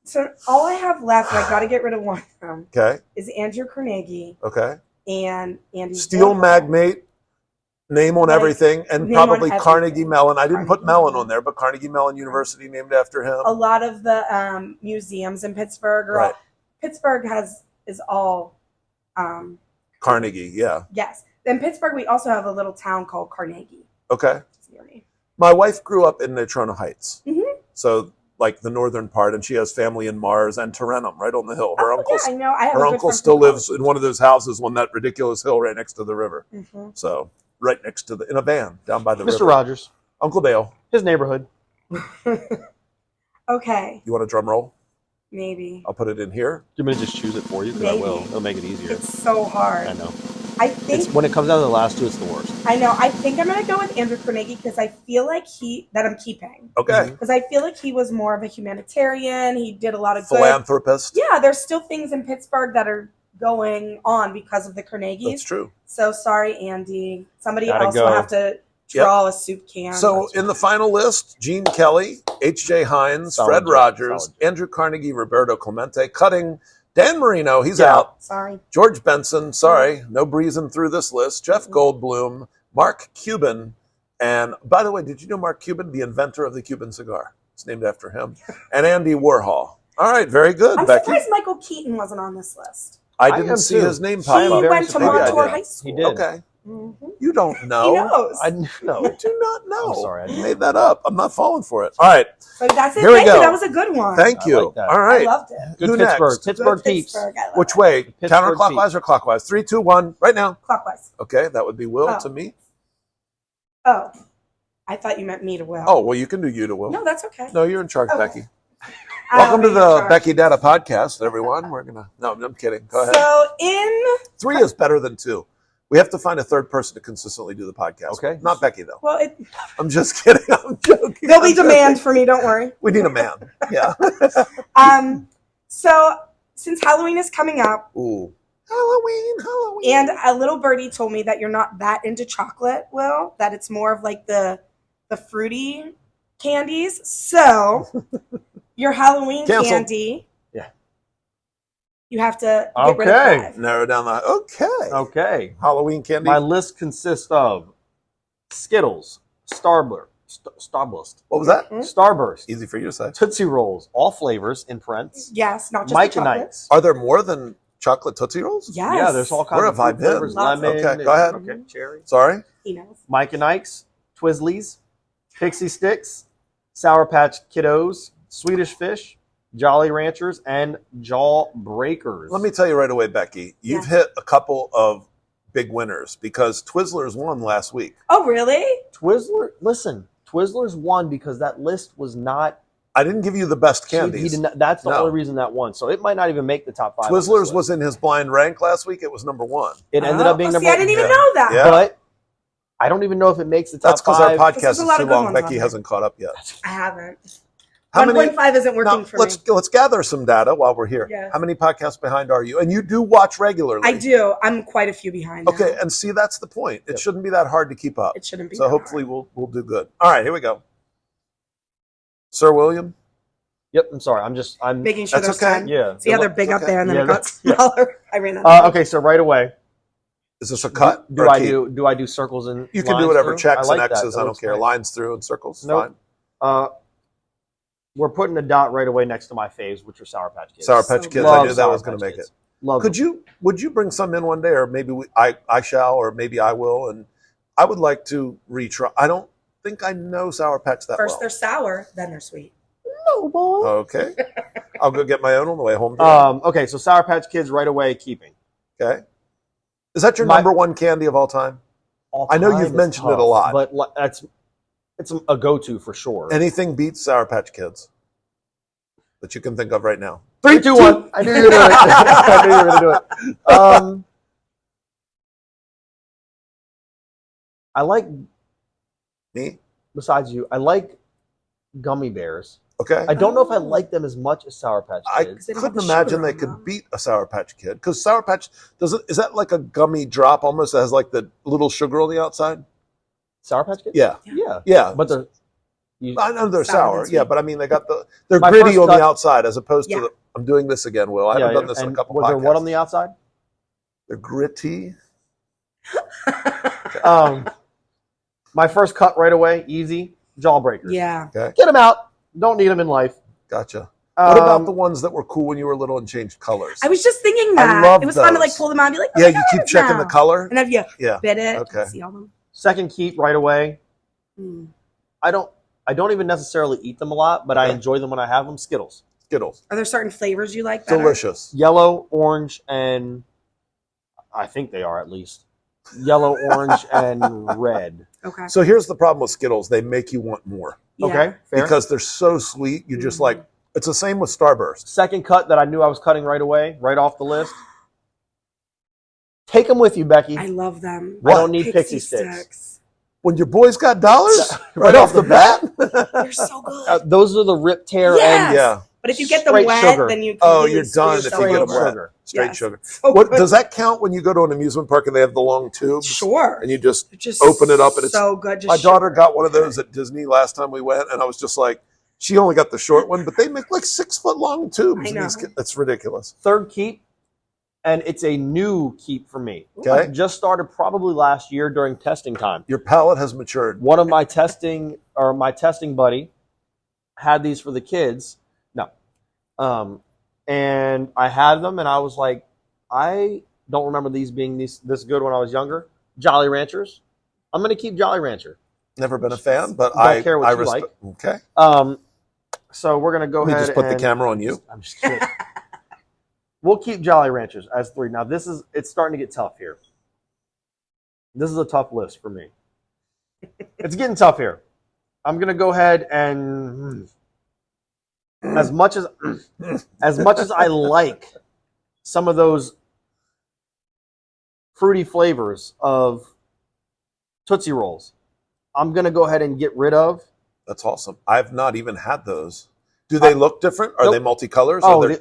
So all I have left, and I got to get rid of one of them, Okay. is Andrew Carnegie Okay. and Andy. Steel Warhol. magnate, name on Like, everything, and name on probably everything. Carnegie Mellon. I didn't put Carnegie Mellon Mellon. on there, but Carnegie Mellon University named after him. A lot of the museums in Pittsburgh are Right. Pittsburgh is all Carnegie, yeah. yes. In Pittsburgh, we also have a little town called Carnegie. Okay. It's near me. My wife grew up in Natrona Heights. Mhm. So like the northern part, and she has family in Mars and Tarentum, right on the hill. Her Oh, uncle, yeah, I know. I have her a good uncle friend still from lives college. in one of those houses on that ridiculous hill right next to the river. Mhm. So right next to in a van down by the Mr. river. Rogers, Uncle Dale, his neighborhood. Okay, you want a drum roll? maybe. I'll put it in here. Do you want me to just choose it for you? Because I Maybe. will. It'll make it easier. It's so hard. I know. I think It's when it comes down to the last two, it's the worst. I know. I think I'm gonna go with Andrew Carnegie because I feel like I'm keeping Okay. because I feel like he was more of a humanitarian. He did a lot of good. Philanthropist. Yeah, there's still things in Pittsburgh that are going on because of the Carnegies. That's true. So sorry, Andy. Somebody Gotta else go. will have to draw a soup can. So in the final list, Gene Kelly, H.J. Hines, Solid Fred job, Rogers, solid job. Andrew Carnegie, Roberto Clemente, cutting Dan Marino, he's Yeah. out. sorry. George Benson, sorry, no breezing through this list. Jeff Goldblum, Mark Cuban, and by the way, did you know Mark Cuban, the inventor of the Cuban cigar? It's named after him. And Andy Warhol. All right, very good, I'm Becky. surprised Michael Keaton wasn't on this list. I I didn't am see too. his name He pop up. very went to surprised. Yeah, I Montour did. High School. He did. Okay, Mhm. you don't He know. knows. I know. You do not know. I'm sorry, I I didn't. made that up. I'm not falling for it. All right, So that's it. Here we Thank you. go. That was a good one. thank I you. like that. All I right, loved it. Good Who Pittsburgh. next? Pittsburgh Good peeps. Pittsburgh. I love which it. way? Pittsburgh Counterclockwise or clockwise? 3, 2, 1. Right now. Clockwise. Okay, that would be Will Oh. to me. Oh, I thought you meant me to Will. Oh, well, you can do you to Will. No, that's okay. No, you're in charge, Okay. Becky. I'll Welcome to be in the charge. Becky Datta podcast, everyone. We're gonna. No, I'm kidding. Go ahead. So in 3 is better than 2. We have to find a third person to consistently do the podcast. Okay. Not Becky though. well, I'm just kidding. I'm joking. there'll be I'm joking. demand for me. Don't worry. We need a man. Yeah. So since Halloween is coming up, Ooh. Halloween. and a little birdie told me that you're not that into chocolate, Will, that it's more of like the fruity candies. So your Halloween Canceled. candy, Yeah. you have to get rid of Okay. 5. Narrow down the. Okay. Okay. Halloween candy. My list consists of Skittles, Starburst, What was that? Starburst, Easy for you to say. Tootsie Rolls, all flavors in Prince. Yes, not just Mike the and chocolate. Ike's. Are there more than chocolate Tootsie Rolls? Yes. Yeah, there's all kinds Where of have I fruit been? flavors. Lots of Lemon. Okay, go ahead. Okay, cherry. Sorry. He knows. Mike and Ike's, Twizzlers, Pixie Sticks, Sour Patch Kiddos, Swedish Fish, Jolly Ranchers, and Jawbreakers. Let me tell you right away, Becky. You've hit a couple of big winners because Twizzlers won last week. Oh, really? Twizzlers won because that list was not I didn't give you the best candies. He did not, that's the No. only reason that won. So it might not even make the top 5. Twizzlers was in his blind rank last week. It was number 1. It ended up being number See, I didn't even Yeah. know that. Yeah. But I don't even know if it makes the top That's because our 5. podcast There's is a lot too of good long. ones on Becky there. hasn't caught up yet. I haven't. How many? 1.5 isn't working Now, for me. let's gather some data while we're here. Yes. How many podcasts behind are you? And you do watch regularly. I do. I'm quite a few behind. Okay, now. and see, that's the point. It Yep. shouldn't be that hard to keep up. It shouldn't be. So that hopefully hard. we'll do good. All right, here we go. Sir William. Yep, I'm Making sure That's there's okay. 10. yeah. See how they're It's big up okay. there and then Yeah, it got yeah. smaller. I ran out. Of Okay, so right away, Is this a cut? do or a I keep? do I do circles and You can do lines whatever. through? Checks I like and that. X's. That I don't looks care. nice. Lines through and circles. Nope. Fine. We're putting a dot right away next to my faves, which are Sour Patch Kids. Sour So Patch Kids. Love I knew that Sour was going Patch to make Kids. it. Love them. Would you bring some in one day, or maybe I shall, or maybe I will, and I would like to retry. I don't think I know Sour Patch that First well. they're sour, then they're sweet. No, boy. Okay, I'll go get my own on the way home. Okay, so Sour Patch Kids right away, keeping. Okay, is that your My- number one candy of all time? All I know time you've is mentioned it a tough, lot. but it's a go-to for sure. Anything beats Sour Patch Kids that you can think of right now? 3, 2, 1. I knew you were doing it. I knew you were going to do it. I like, Me? besides you, I like gummy bears. Okay. I don't know if I like them as much as Sour Patch I Kids. They don't have couldn't the imagine sugar they on could them. beat a Sour Patch Kid, because Sour Patch doesn't. Is that like a gummy drop almost that has like the little sugar on the outside? Sour Patch Kids? Yeah, Yeah. yeah. But they're... You, I know they're Sour, sour, that's yeah, sweet. but I mean they're My gritty first on cut- the outside as opposed Yeah. to I'm doing this again, Will. I haven't done this in a and couple was there podcasts. what on the outside? They're gritty. My first cut right away, easy, Jawbreakers. Yeah. Okay, Get them out. Don't need them in life. gotcha. What about the Um, ones that were cool when you were little and changed colors? I was just thinking I that. love It was fun to like those. pull them out and be like, oh, Yeah, my you keep colors checking the now. color. And then if you Yeah. bit it, Okay. you see all them. second keep right away? Mm. I don't even necessarily eat them a lot, but I Okay. enjoy them when I have them. Skittles. Skittles, Are there certain flavors you like better? delicious. Yellow, orange, and I think they are at least. Yellow, orange, and red. Okay. So here's the problem with Skittles: they make you want more Yeah. Okay, fair. because they're so sweet. You just like it's the same with Starburst. Second cut that I knew I was cutting right away, right off the list. Take them with you, Becky. I love them. I don't need pixie sticks. When your boys got dollars Right right off the bat. They're so good. Those are the Rip Tear Yes. and Yeah, But if you get them Straight wet, sugar. then you Oh, completely you're done screw if you get yourself them over. wet. sugar. straight Yes. sugar. So What good. does that count when you go to an amusement park and they have the long tubes? Sure. And you just They're just open it up and it's so good. Just my daughter sugar. got one of those at Disney last time we went, and I was just like, she only got the short one, but they make like 6 foot long tubes. I in know. these It's ridiculous. third keep, and it's a new keep for me. Okay. I just started probably last year during testing time. Your palate has matured. One of my testing buddy had these for the kids. No. And I had them and I was like, I don't remember these being this good when I was younger. Jolly Ranchers. I'm going to keep Jolly Rancher. Never been a fan, but Don't I care what I you respect. like. Okay, So we're going to go let me ahead just put the and- camera on you. I'm just kidding. We'll keep Jolly Ranchers as 3. Now it's starting to get tough here. This is a tough list for me. It's getting tough here. I'm gonna go ahead and as much as I like some of those fruity flavors of Tootsie Rolls, I'm gonna go ahead and get rid of. That's awesome. I've not even had those. Do they look different? Are Nope. they multicolors? Oh, Are they-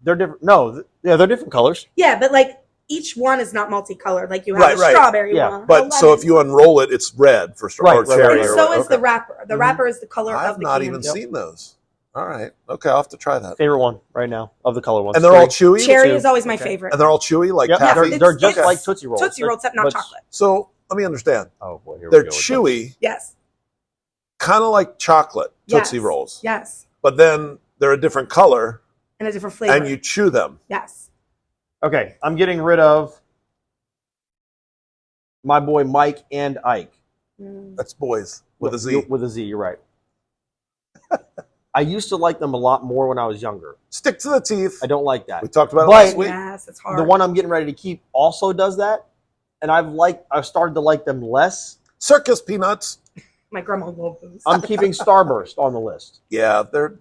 they're different. No, yeah, they're different colors. Yeah, but like each one is not multicolored. Like you have Right, a right. strawberry Yeah, one. but a so lemon. if you unroll it, it's red for Right, or right, cherry. and or so what- is the okay. wrapper. The Mhm. wrapper is the color I've of the not candy. even Yep. seen those. All right. Okay, I'll have to try that. Favorite one right now of the color ones. And they're all 3. chewy? Cherry Two. is always my Okay. favorite. And they're all chewy, like Yep, taffy? they're just it's like Tootsie Rolls. Tootsie Roll, except not But- chocolate. So let me understand. Oh boy, here They're we go. chewy, Yes. kind of like chocolate Tootsie Yes. Rolls. Yes. But then they're a different color, And a different flavor. and you chew them. Yes. Okay, I'm getting rid of my boy Mike and Ike. That's boys with a Z. With a Z, you're right. I used to like them a lot more when I was younger. Stick to the teeth. I don't like that. We talked about it But- last week. Yes, it's hard. The one I'm getting ready to keep also does that, and I've started to like them less. Circus peanuts. My grandma loved those. I'm keeping Starburst on the list. Yeah, they're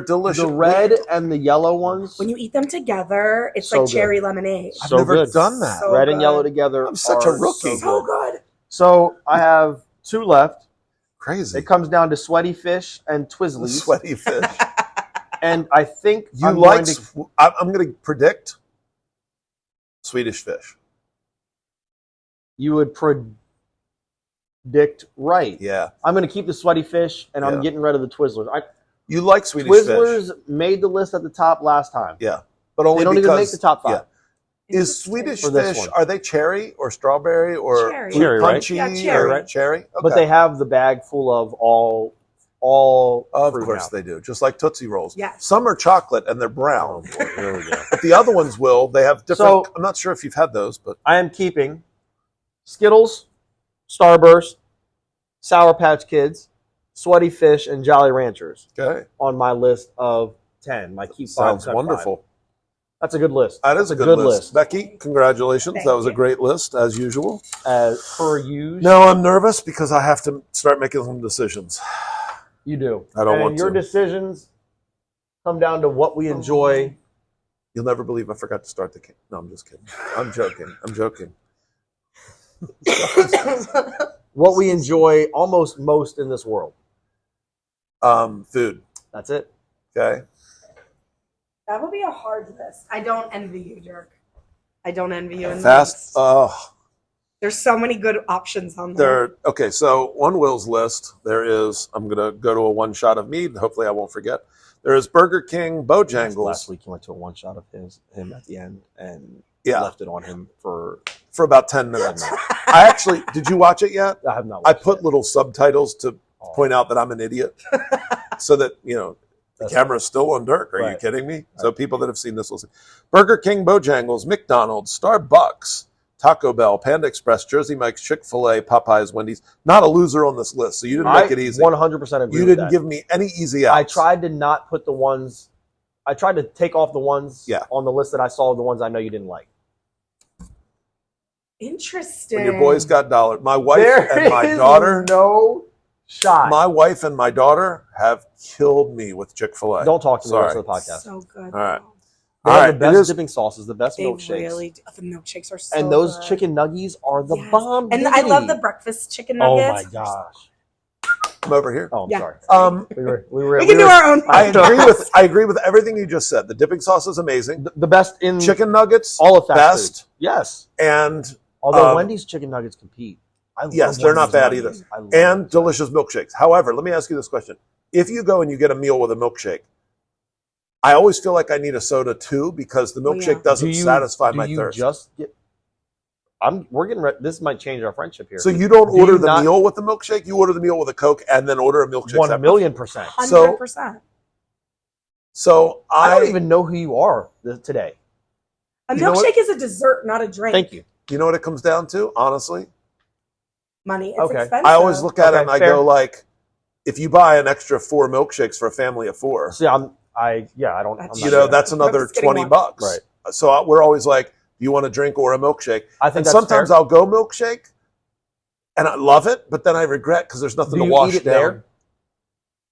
delicious. The red and the yellow ones. When you eat them together, it's So like good. cherry lemonade. I've so never good. done that. So Red and good. yellow together. I'm such a are rookie. So good. So I have 2 left. Crazy. It comes down to Sweaty Fish and Twizzlers. Sweaty fish. And I think You I'm like? going to, I'm going to predict Swedish fish. you would predict right. Yeah, I'm going to keep the Sweaty Fish, and Yeah. I'm getting rid of the Twizzlers. you like Swedish Twizzlers fish, made the list at the top last time. Yeah, but only They don't because even make the top 5. yeah. Is Interesting. Swedish For this fish? one. Are they cherry or strawberry or Cherry. Cherry, right? punchy? Yeah, cherry. Or cherry. Okay. But they have the bag full of all of fruit course now. they do, just like Tootsie Rolls. Yes. Some are chocolate and they're Oh, brown, boy, here we go. but the other ones will. They have different. So- I'm not sure if you've had those, but I am keeping Skittles, Starburst, Sour Patch Kids, Sweaty Fish, and Jolly Ranchers okay, on my list of 10. My keep 5 sounds cut wonderful. 5. That's a good list. That is That's a good list. Becky, Thank congratulations. That was a you. great list as usual. As per usual. Now I'm nervous because I have to start making some decisions. You do. I don't and want your to. decisions come down to what we enjoy. You'll never believe I forgot to start the game. No, I'm just kidding. I'm joking. I'm joking. What we enjoy almost most in this world. Food. That's it. Okay. That would be a hard list. I don't envy you, Jerk. I don't envy you. In the Fast. least. There's so many good options on there. There. Okay. So on Will's list, there is. I'm gonna go to a one shot of mead. Hopefully, I won't forget. There is Burger King, Bojangles. Last week you went to a one shot of him at the end and Yeah, left it on him for about 10 minutes. I actually. Did you watch it yet? I have not I watched put it. little subtitles to Oh, point out that I'm an idiot, so that the that's- camera's still on Dirk. Are you Right. kidding me? So people that have seen this will see. Burger King, Bojangles, McDonald's, Starbucks, Taco Bell, Panda Express, Jersey Mike's, Chick-fil-A, Popeyes, Wendy's. Not a loser on this list, so you didn't make it easy. 100% agree You with didn't that. give me any easy outs. I tried to not put the ones. I tried to take off the ones Yeah. on the list that I saw, the ones I know you didn't like. Interesting. When your boys got dollar. My wife There and my is daughter. no shot. My wife and my daughter have killed me with Chick-fil-A. Don't talk to me the rest Sorry. of the podcast. So good. All right. They All have right, the it best is- dipping sauces, the best They milkshakes, really do. The milkshakes are so and those good. chicken nuggies are the Yes. bomb. And I love the diggity. breakfast chicken Oh nuggets. my gosh! I'm over here. Oh, I'm Yeah. sorry. Um, We can do our own. I agree with everything you just said. The dipping sauce is amazing. The best in Chicken nuggets, all of fast best. food. Yes, and although Um, Wendy's chicken nuggets compete. I love yes, they're not Wendy's bad nuggets. either. I love and Wendy's delicious milkshakes. However, let me ask you this question: if you go and you get a meal with a milkshake, I always feel like I need a soda too because the Oh, milkshake yeah. nuggets. doesn't satisfy my do you thirst. Just get. We're getting. This might change our friendship here. So you don't Do order you the not- meal with the milkshake. You order the meal with a Coke and then order a milkshake. 1,000,000%. 100%. So I don't even know who you are today. A You know what? milkshake is a dessert, not a drink. Thank you. You know what it comes down to? Honestly, Money. It's Okay. expensive. I always look at it Okay, and I fair. go like, if you buy an extra 4 milkshakes for a family of 4, See, I don't. I'm That's- not you know doing that. that's another I'm just getting $20. one. Right. So we're always like, do you want a drink or a milkshake? I think And that's sometimes fair. I'll go milkshake, and I love it, but then I regret because there's nothing Do to you wash eat it down. there?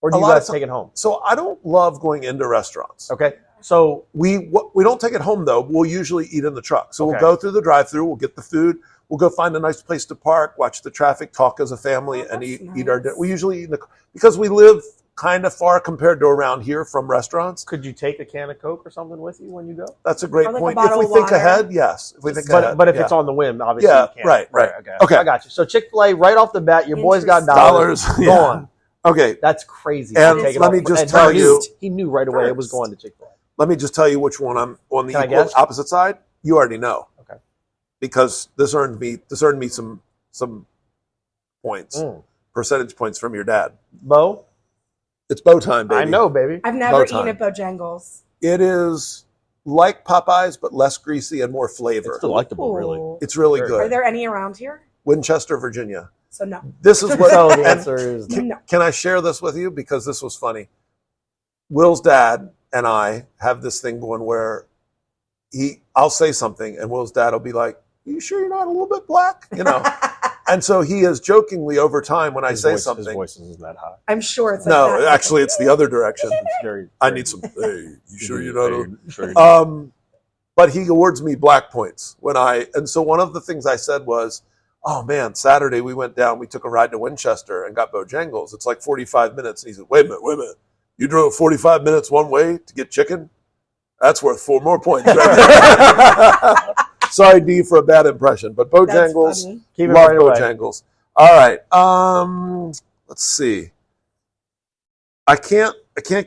Or do A you lot guys of take it home? So I don't love going into restaurants. Okay. So We don't take it home though. We'll usually eat in the truck. So we'll Okay. go through the drive-through. We'll get the food. We'll go find a nice place to park, watch the traffic, talk as a family, Oh, and that's eat our nice. dinner. We usually eat in the because we live kind of far compared to around here from restaurants. could you take a can of Coke or something with you when you go? That's a great Or like a point. If bottle we of think water. ahead, yes. If we think ahead, But if yeah. it's on the whim, obviously Yeah, you can't. right. Okay. Okay. I got you. So Chick-fil-A, right off the bat, your boy's got Interesting. dollars. yeah. Gone. Okay, That's crazy. And Take it let off. me just And tell he you- knew- he knew right away it was First. going to Chick-fil-A. let me just tell you which one I'm on the Can I equal guess? opposite side. You already know. Okay. Because this earned me some points, percentage points from your dad. Bo, It's bow time, baby. I know, baby. I've never Bow eaten time. at Bojangles. It is like Popeyes, but less greasy and more flavor. It's delectable, really. Ooh. It's really Very good. Are there any around here? Winchester, Virginia. So no. This is what. So the and answer is No. can I share this with you because this was funny? Will's dad and I have this thing going where I'll say something and Will's dad will be like, "Are you sure you're not a little bit black?" You know. And so he is jokingly over time when I say something. His voice isn't that high. I'm sure it's like No, that. actually, it's the other direction. It's very. I need some. Hey, you sure you know? Sure. But he awards me black points and so one of the things I said was, oh man, Saturday we went down, we took a ride to Winchester and got Bojangles. It's like 45 minutes. And he said, wait a minute. You drove 45 minutes one way to get chicken? That's worth 4 more points. Right? Sorry, D, for a bad impression, but Bojangles, Keep it love right away. Bojangles. All right, let's see. I can't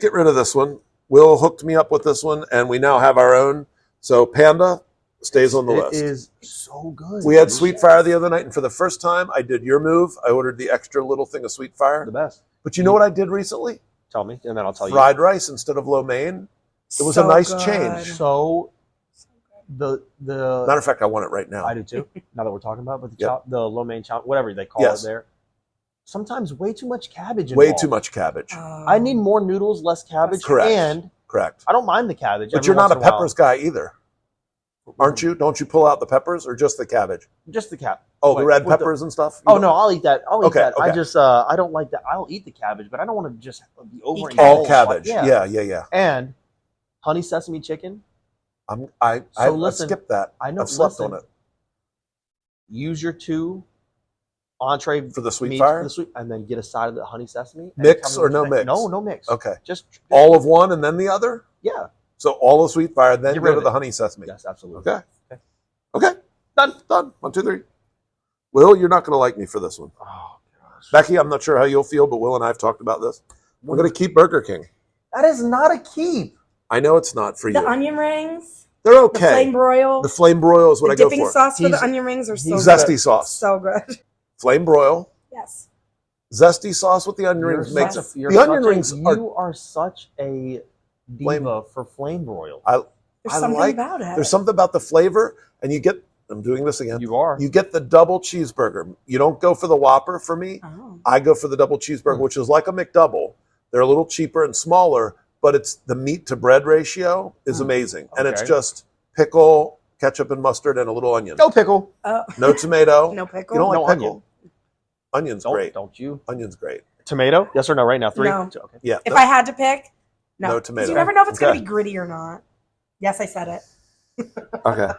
get rid of this one. Will hooked me up with this one, and we now have our own. So Panda stays on the list. It is so good. We had Sweet Fire the other night, and for the first time, I did your move. I ordered the extra little thing of Sweet Fire. The best. But you know what I did recently? Tell me, and then I'll tell you. Fried rice instead of lo mein. It was a nice change. So the Matter of fact, I want it right now. I do too. Now that we're talking about, but Yep. the lo mein chow, whatever they call Yes. it there. Sometimes way too much cabbage. Way involved. too much cabbage. I need more noodles, less cabbage. Correct. And Correct. I don't mind the cabbage. But every you're not a once in while. peppers guy either, aren't you? Don't you pull out the peppers or just the cabbage? Just the cap. Oh, the Wait, red with peppers and stuff? You Oh don't- no, I'll eat that. I'll eat Okay, that. I okay. just I don't like that. I'll eat the cabbage, but I don't want to just be over Eat All indulged. cabbage. Yeah. Yeah. And honey sesame chicken. I listen, skipped that. I know. I've slept listen, on it. Use your 2 entree For the sweet meats fire? for the sweet, and then get a side of the honey sesame. and Mix tell me or what no you think. mix? No mix. Okay. Just All of one and then the other? yeah. So all the sweet fire, then Get go rid to of the it. honey sesame. Yes, absolutely. Okay. Done. 1, 2, 3. Will, you're not going to like me for this one. Oh gosh. Becky, I'm not sure how you'll feel, but Will and I have talked about this. We're going to keep Burger King. That is not a keep. I know it's not for The you. onion rings, They're the okay. flame broil, The flame broil is what the I go dipping for. sauce for the He's- onion rings are so he's good. Zesty sauce. So good. Flame broil. Yes. Zesty sauce with the onion rings makes such- the onion rings are. You are such a diva for flame broil. There's I something like- about it. There's something about the flavor, and you get. I'm doing this again. You are. You get the double cheeseburger. You don't go for the Whopper for me. Oh. I go for the double cheeseburger, which is like a McDouble. They're a little cheaper and smaller, but it's the meat to bread ratio is amazing, and it's Okay. just pickle, ketchup, and mustard, and a little onion. No pickle. No tomato. No pickle. You don't like No pickle? onion. Onion's Don't, great. don't you? Onion's great. Tomato? Yes or no? Right now, 3. No. Okay. Yeah. If I had to pick, no. No 'Cause tomato. you never know if it's going Okay. to be gritty or not. Yes, I said it. Okay.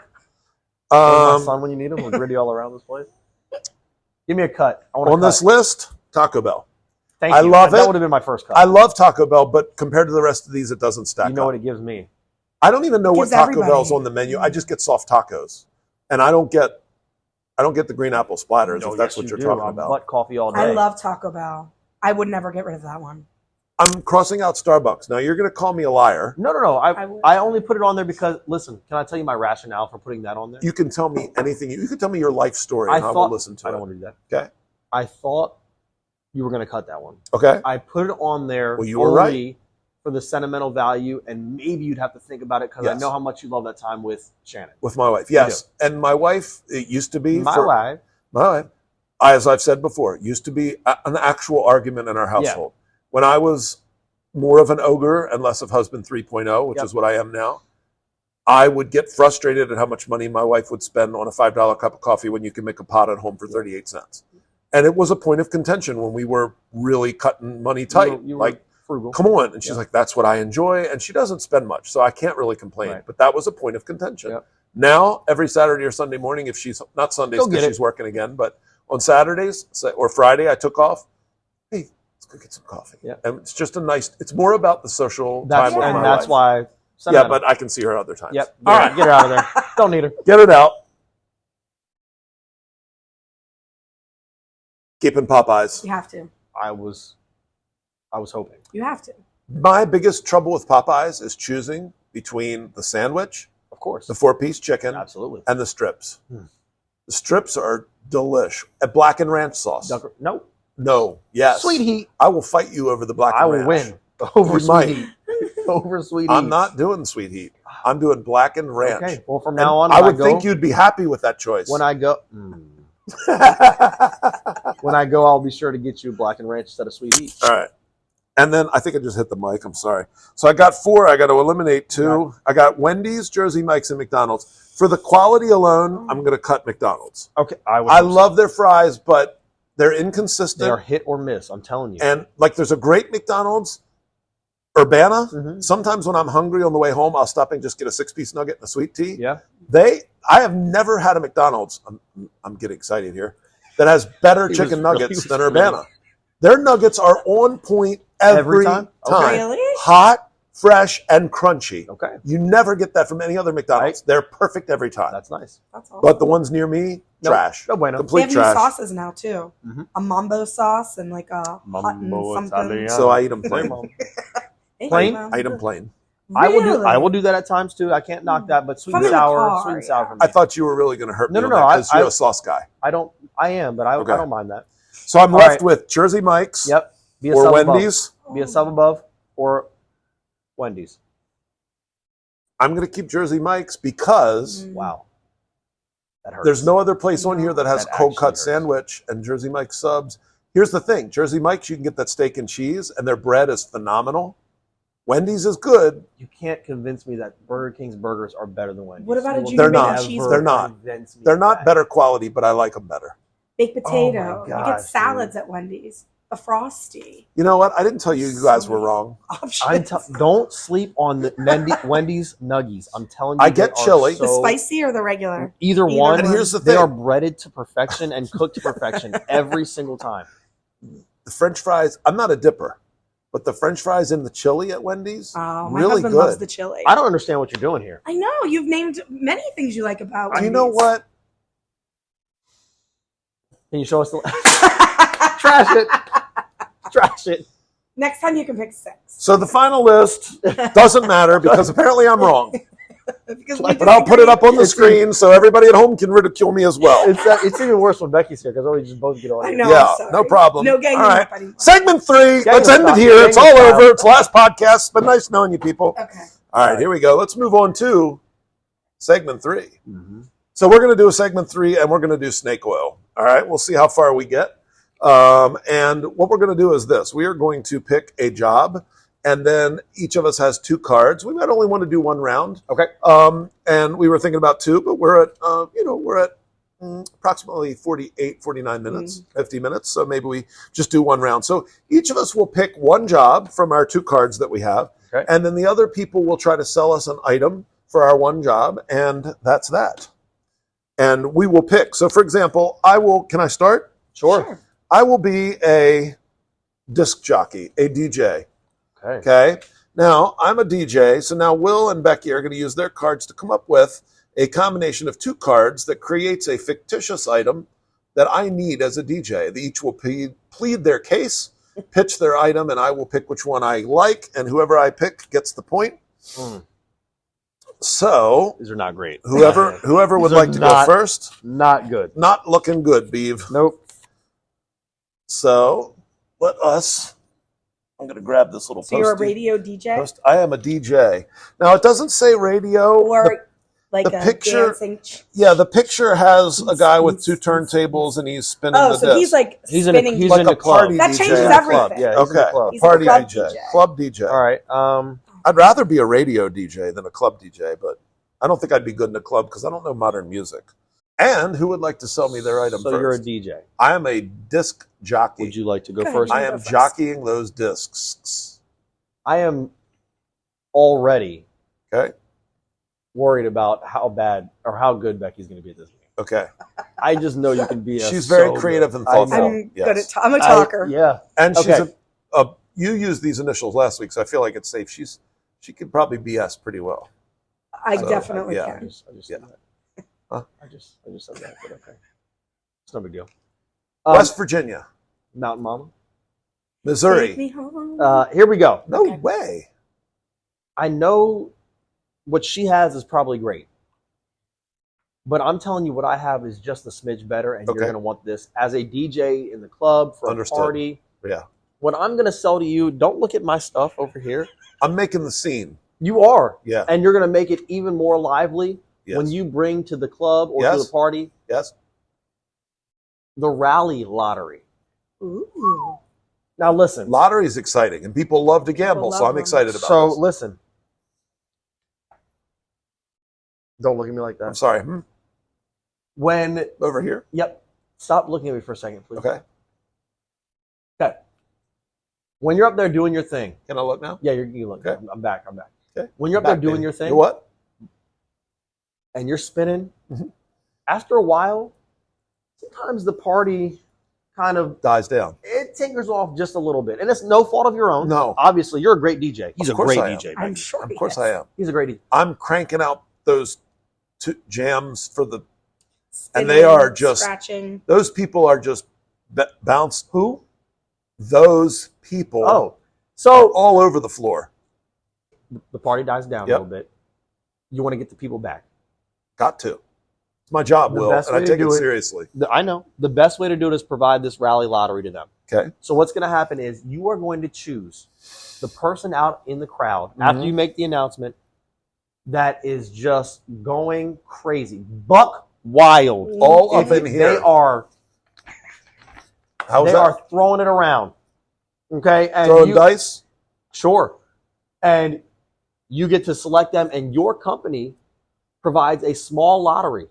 My son, when you need him, will gritty all around this place. Give me a cut. I want On this list, Taco Bell. Thank I you. love That it. would have been my first cut. I love Taco Bell, but compared to the rest of these, it doesn't stack You know up. what it gives me? I don't even know what Gives Taco everybody. Bell's on the menu. I just get soft tacos, and I don't get the green apple splatters. No, if that's yes, what you you're do. talking I'll about. butt coffee all day. I love Taco Bell. I would never get rid of that one. I'm crossing out Starbucks. Now you're going to call me a liar. No. I would. I only put it on there because, listen, can I tell you my rationale for putting that on there? You can tell me anything. You can tell me your life story, I and I will thought- listen to I it. don't want to do that. Okay. I thought you were going to cut that one. Okay. I put it on there Well, you were only for the sentimental value, and maybe you'd have to think about it because I Yes. know how much you love that time with Shannon. With my wife, yes, and my wife. It used to be My for, wife. My wife, as I've said before, used to be an actual argument in our household. When I was more of an ogre and less of husband 3.0, which Yep. is what I am now, I would get frustrated at how much money my wife would spend on a $5 cup of coffee when you can make a pot at home for 38 cents. And it was a point of contention when we were really cutting money tight. You were Like, frugal. come on. And she's Yep. like, that's what I enjoy. And she doesn't spend much, so I can't really complain. Right. But that was a point of contention. Yep. Now, every Saturday or Sunday morning, if she's not Sundays Go because get it. she's working again, but on Saturdays or Friday, I took off. Hey, let's go get some coffee. Yep. And it's just it's more about the social That's, time with and my that's wife. why. Send Yeah, that but I can see her other times. Yep. All right. Get her out of there. Don't need her. Get it out. Keeping Popeyes. You have to. I was hoping. You have to. My biggest trouble with Popeyes is choosing between the sandwich, Of course. the 4-piece chicken, Absolutely. and the strips. Hmm. The strips are delish. A black and ranch sauce. Nope. No. Yes. Sweet heat. I will fight you over the black I and will ranch. win over You sweet might. heat. Over sweet heat. I'm not doing sweet heat. I'm doing black and ranch. Okay. Well, from And now on, I when would go, think you'd be happy with that choice. when I go. When I go, I'll be sure to get you black and ranch instead of sweet heat. All right. And then I think I just hit the mic. I'm sorry. So I got 4. I got to eliminate 2. Right. I got Wendy's, Jersey Mike's, and McDonald's. For the quality alone, I'm going to cut McDonald's. Okay, I love their fries, but they're inconsistent. They are hit or miss. I'm telling you. And like, there's a great McDonald's, Urbana. Mhm. Sometimes when I'm hungry on the way home, I'll stop and just get a 6-piece nugget and a sweet tea. Yeah. I have never had a McDonald's. I'm getting excited here. That has better chicken nuggets than Urbana. Their nuggets are on point every time. Okay. Really? Hot, fresh, and crunchy. Okay. You never get that from any other McDonald's. Right. They're perfect every time. That's nice. That's awesome. But the ones near me, trash. No bueno. They Complete have new trash. sauces now too. Mhm. A mambo sauce and like a hot and Mambo something. Italiano. So I eat them plain. Hey, Plain? Mom. I eat them plain. Really? I will do that at times too. I can't knock that, but sweet Fun and in the sour, car, sweet and sour yeah. for me. I thought you were really going to hurt No, me no, on no, that because I- you're a sauce guy. I am, but I Okay. don't mind that. So I'm All left right. with Jersey Mike's Yep. Be a or sub Wendy's. above. Be a sub above or Wendy's. I'm going to keep Jersey Mike's because Wow. That hurts. there's no other place on here that has That cold actually cut hurts. sandwich and Jersey Mike's subs. Here's the thing. Jersey Mike's, you can get that steak and cheese, and their bread is phenomenal. Wendy's is good. You can't convince me that Burger King's burgers are better than Wendy's. What about a You will junior They're bacon not. cheeseburger? They're not. convince me They're of not that. better quality, but I like them better. Baked Oh potato. my You gosh, get salads at Wendy's. A frosty. You know what? I didn't tell you guys were wrong. Options. Don't sleep on the Wendy's nuggies. I'm telling you, I get they are chili. The so- spicy or the regular? Either Either one. And here's the They thing. are breaded to perfection and cooked to perfection every single time. The French fries, I'm not a dipper, but the French fries in the chili at Wendy's, Oh, my really husband good. loves the chili. I don't understand what you're doing here. I know. You've named many things you like about Wendy's. You know what? Can you show us the trash it? Trash it. Next time you can pick 6. So the final list doesn't matter because apparently I'm wrong. Because But I'll put it up on the screen so everybody at home can ridicule me as well. It's even worse when Becky's here because we just both get on. I here. know. Yeah, I'm sorry. no problem. No ganging All right. up anymore. Segment 3. Let's end it stop. here. It's all Gang style. over. It's the last podcast. It's been nice knowing you people. Okay. All right, here we go. Let's move on to segment 3. Mhm. So we're going to do a segment 3, and we're going to do snake oil. All right, we'll see how far we get. And what we're going to do is this. We are going to pick a job, and then each of us has 2 cards. We might only want to do 1 round. Okay. And we were thinking about 2, but we're at, approximately 48, 49 minutes, 50 minutes. So maybe we just do 1 round. So each of us will pick 1 job from our 2 cards that we have. Okay. And then the other people will try to sell us an item for our 1 job. And that's that. And we will pick. So for example, can I start? Sure. I will be a disc jockey, a DJ. Okay. Okay. Now, I'm a DJ, so now Will and Becky are going to use their cards to come up with a combination of 2 cards that creates a fictitious item that I need as a DJ. They each will plead their case, pitch their item, and I will pick which one I like, and whoever I pick gets the point. So, These are not great. whoever would These are like to go not- first, Not good. not looking good, Beav. Nope. So, I'm going to grab this little So you're a Post-it. radio DJ? I am a DJ. Now, it doesn't say radio. Or like the a picture- dancing... Yeah, the picture has a guy with 2 turntables and he's spinning Oh, the so disc. he's like He's in a, spinning... he's like in a the club. party That DJ. changes He's in the club. everything. Yeah, he's in the Okay, club. He's a party club DJ. DJ. Club DJ. All right. I'd rather be a radio DJ than a club DJ, but I don't think I'd be good in a club because I don't know modern music. And who would like to sell me their item So first? you're a DJ. I am a disc jockey. Would you like to go Go ahead. first? I You am go first. jockeying those discs. I am already Okay? worried about how bad or how good Becky's going to be at this game. Okay. I just know you can be. She's very so creative good. and I thoughtful. know. I'm Yes. good at... I'm a talker. Yeah. And she's Okay. you used these initials last week, so I feel like it's safe. She could probably BS pretty well. I So, definitely yeah. I can. just Yeah. said that. Huh? I just said that, but okay. It's no big deal. West Virginia, Mountain Mama. Take Missouri. me home. Here we go. No Okay. way. I know what she has is probably great. But I'm telling you what I have is just a smidge better, and Okay. you're going to want this as a DJ in the club for Understood. a party. Yeah. What I'm going to sell to you, don't look at my stuff over here. I'm making the scene. You are. Yeah. And you're going to make it even more lively Yes. when you bring to the club or to Yes. the party Yes. the rally lottery. Ooh. Now listen. Lottery is exciting, and people love to gamble, so love I'm them. excited about So this. listen. Don't look at me like that. I'm sorry. When Over here? Yep. Stop looking at me for a second, please. Okay. Okay. When you're up there doing your thing. Can I look now? Yeah, you look. Okay. I'm back. Okay. When you're up there doing your thing. You what? And you're spinning. Mhm. After a while, sometimes the party kind of Dies down. it tinkers off just a little bit, and it's no fault of your own. No. Obviously, you're a great DJ. He's a Of course great I am. DJ. I'm Becky. sure. Of course I am. He's a great DJ. I'm cranking out those jams for the. Spinning, they are just- scratching. Those people are just bounced. Who? Those people Oh, are so all over the floor. the party dies down Yep. a little bit. You want to get the people back. Got to. It's my job, The Will, best and I way to take do it it- seriously. I know. The best way to do it is provide this rally lottery to them. Okay. So what's going to happen is you are going to choose the person out in the crowd after Mhm. you make the announcement that is just going crazy, buck wild. All up If in here. They are How's they that? are throwing it around. Okay, and Throwing dice? Sure. And you get to select them, and your company provides a small lottery.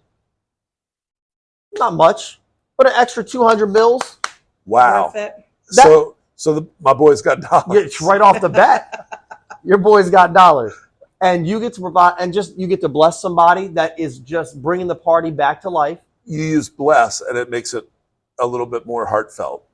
Not much, but an extra 200 bills. Wow. Worth it. My boys got dollars. It's right off the bat. Your boys got dollars. And you get to provide, and just you get to bless somebody that is just bringing the party back to life. You use bless, and it makes it a little bit more heartfelt.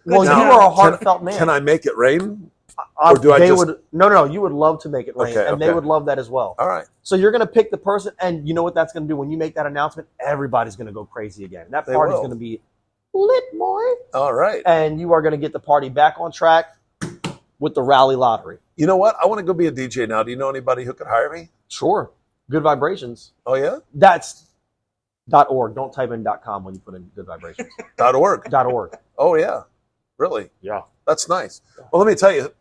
Well, Now, you are a heartfelt man. Can I make it rain? or do I they just- would no, you would love to make it rain, Okay, and they okay. would love that as well. All right. So you're going to pick the person, and you know what that's going to do when you make that announcement? Everybody's going to go crazy again. That They party's will. going to be lit, boy. All right. And you are going to get the party back on track with the rally lottery. You know what? I want to go be a DJ now. Do you know anybody who could hire me? Sure. Good vibrations. Oh, yeah? That's .org. Don't type in .com when you put in good vibrations. .org. .org. Oh, yeah. Really? Yeah. That's nice. Well, let me tell you,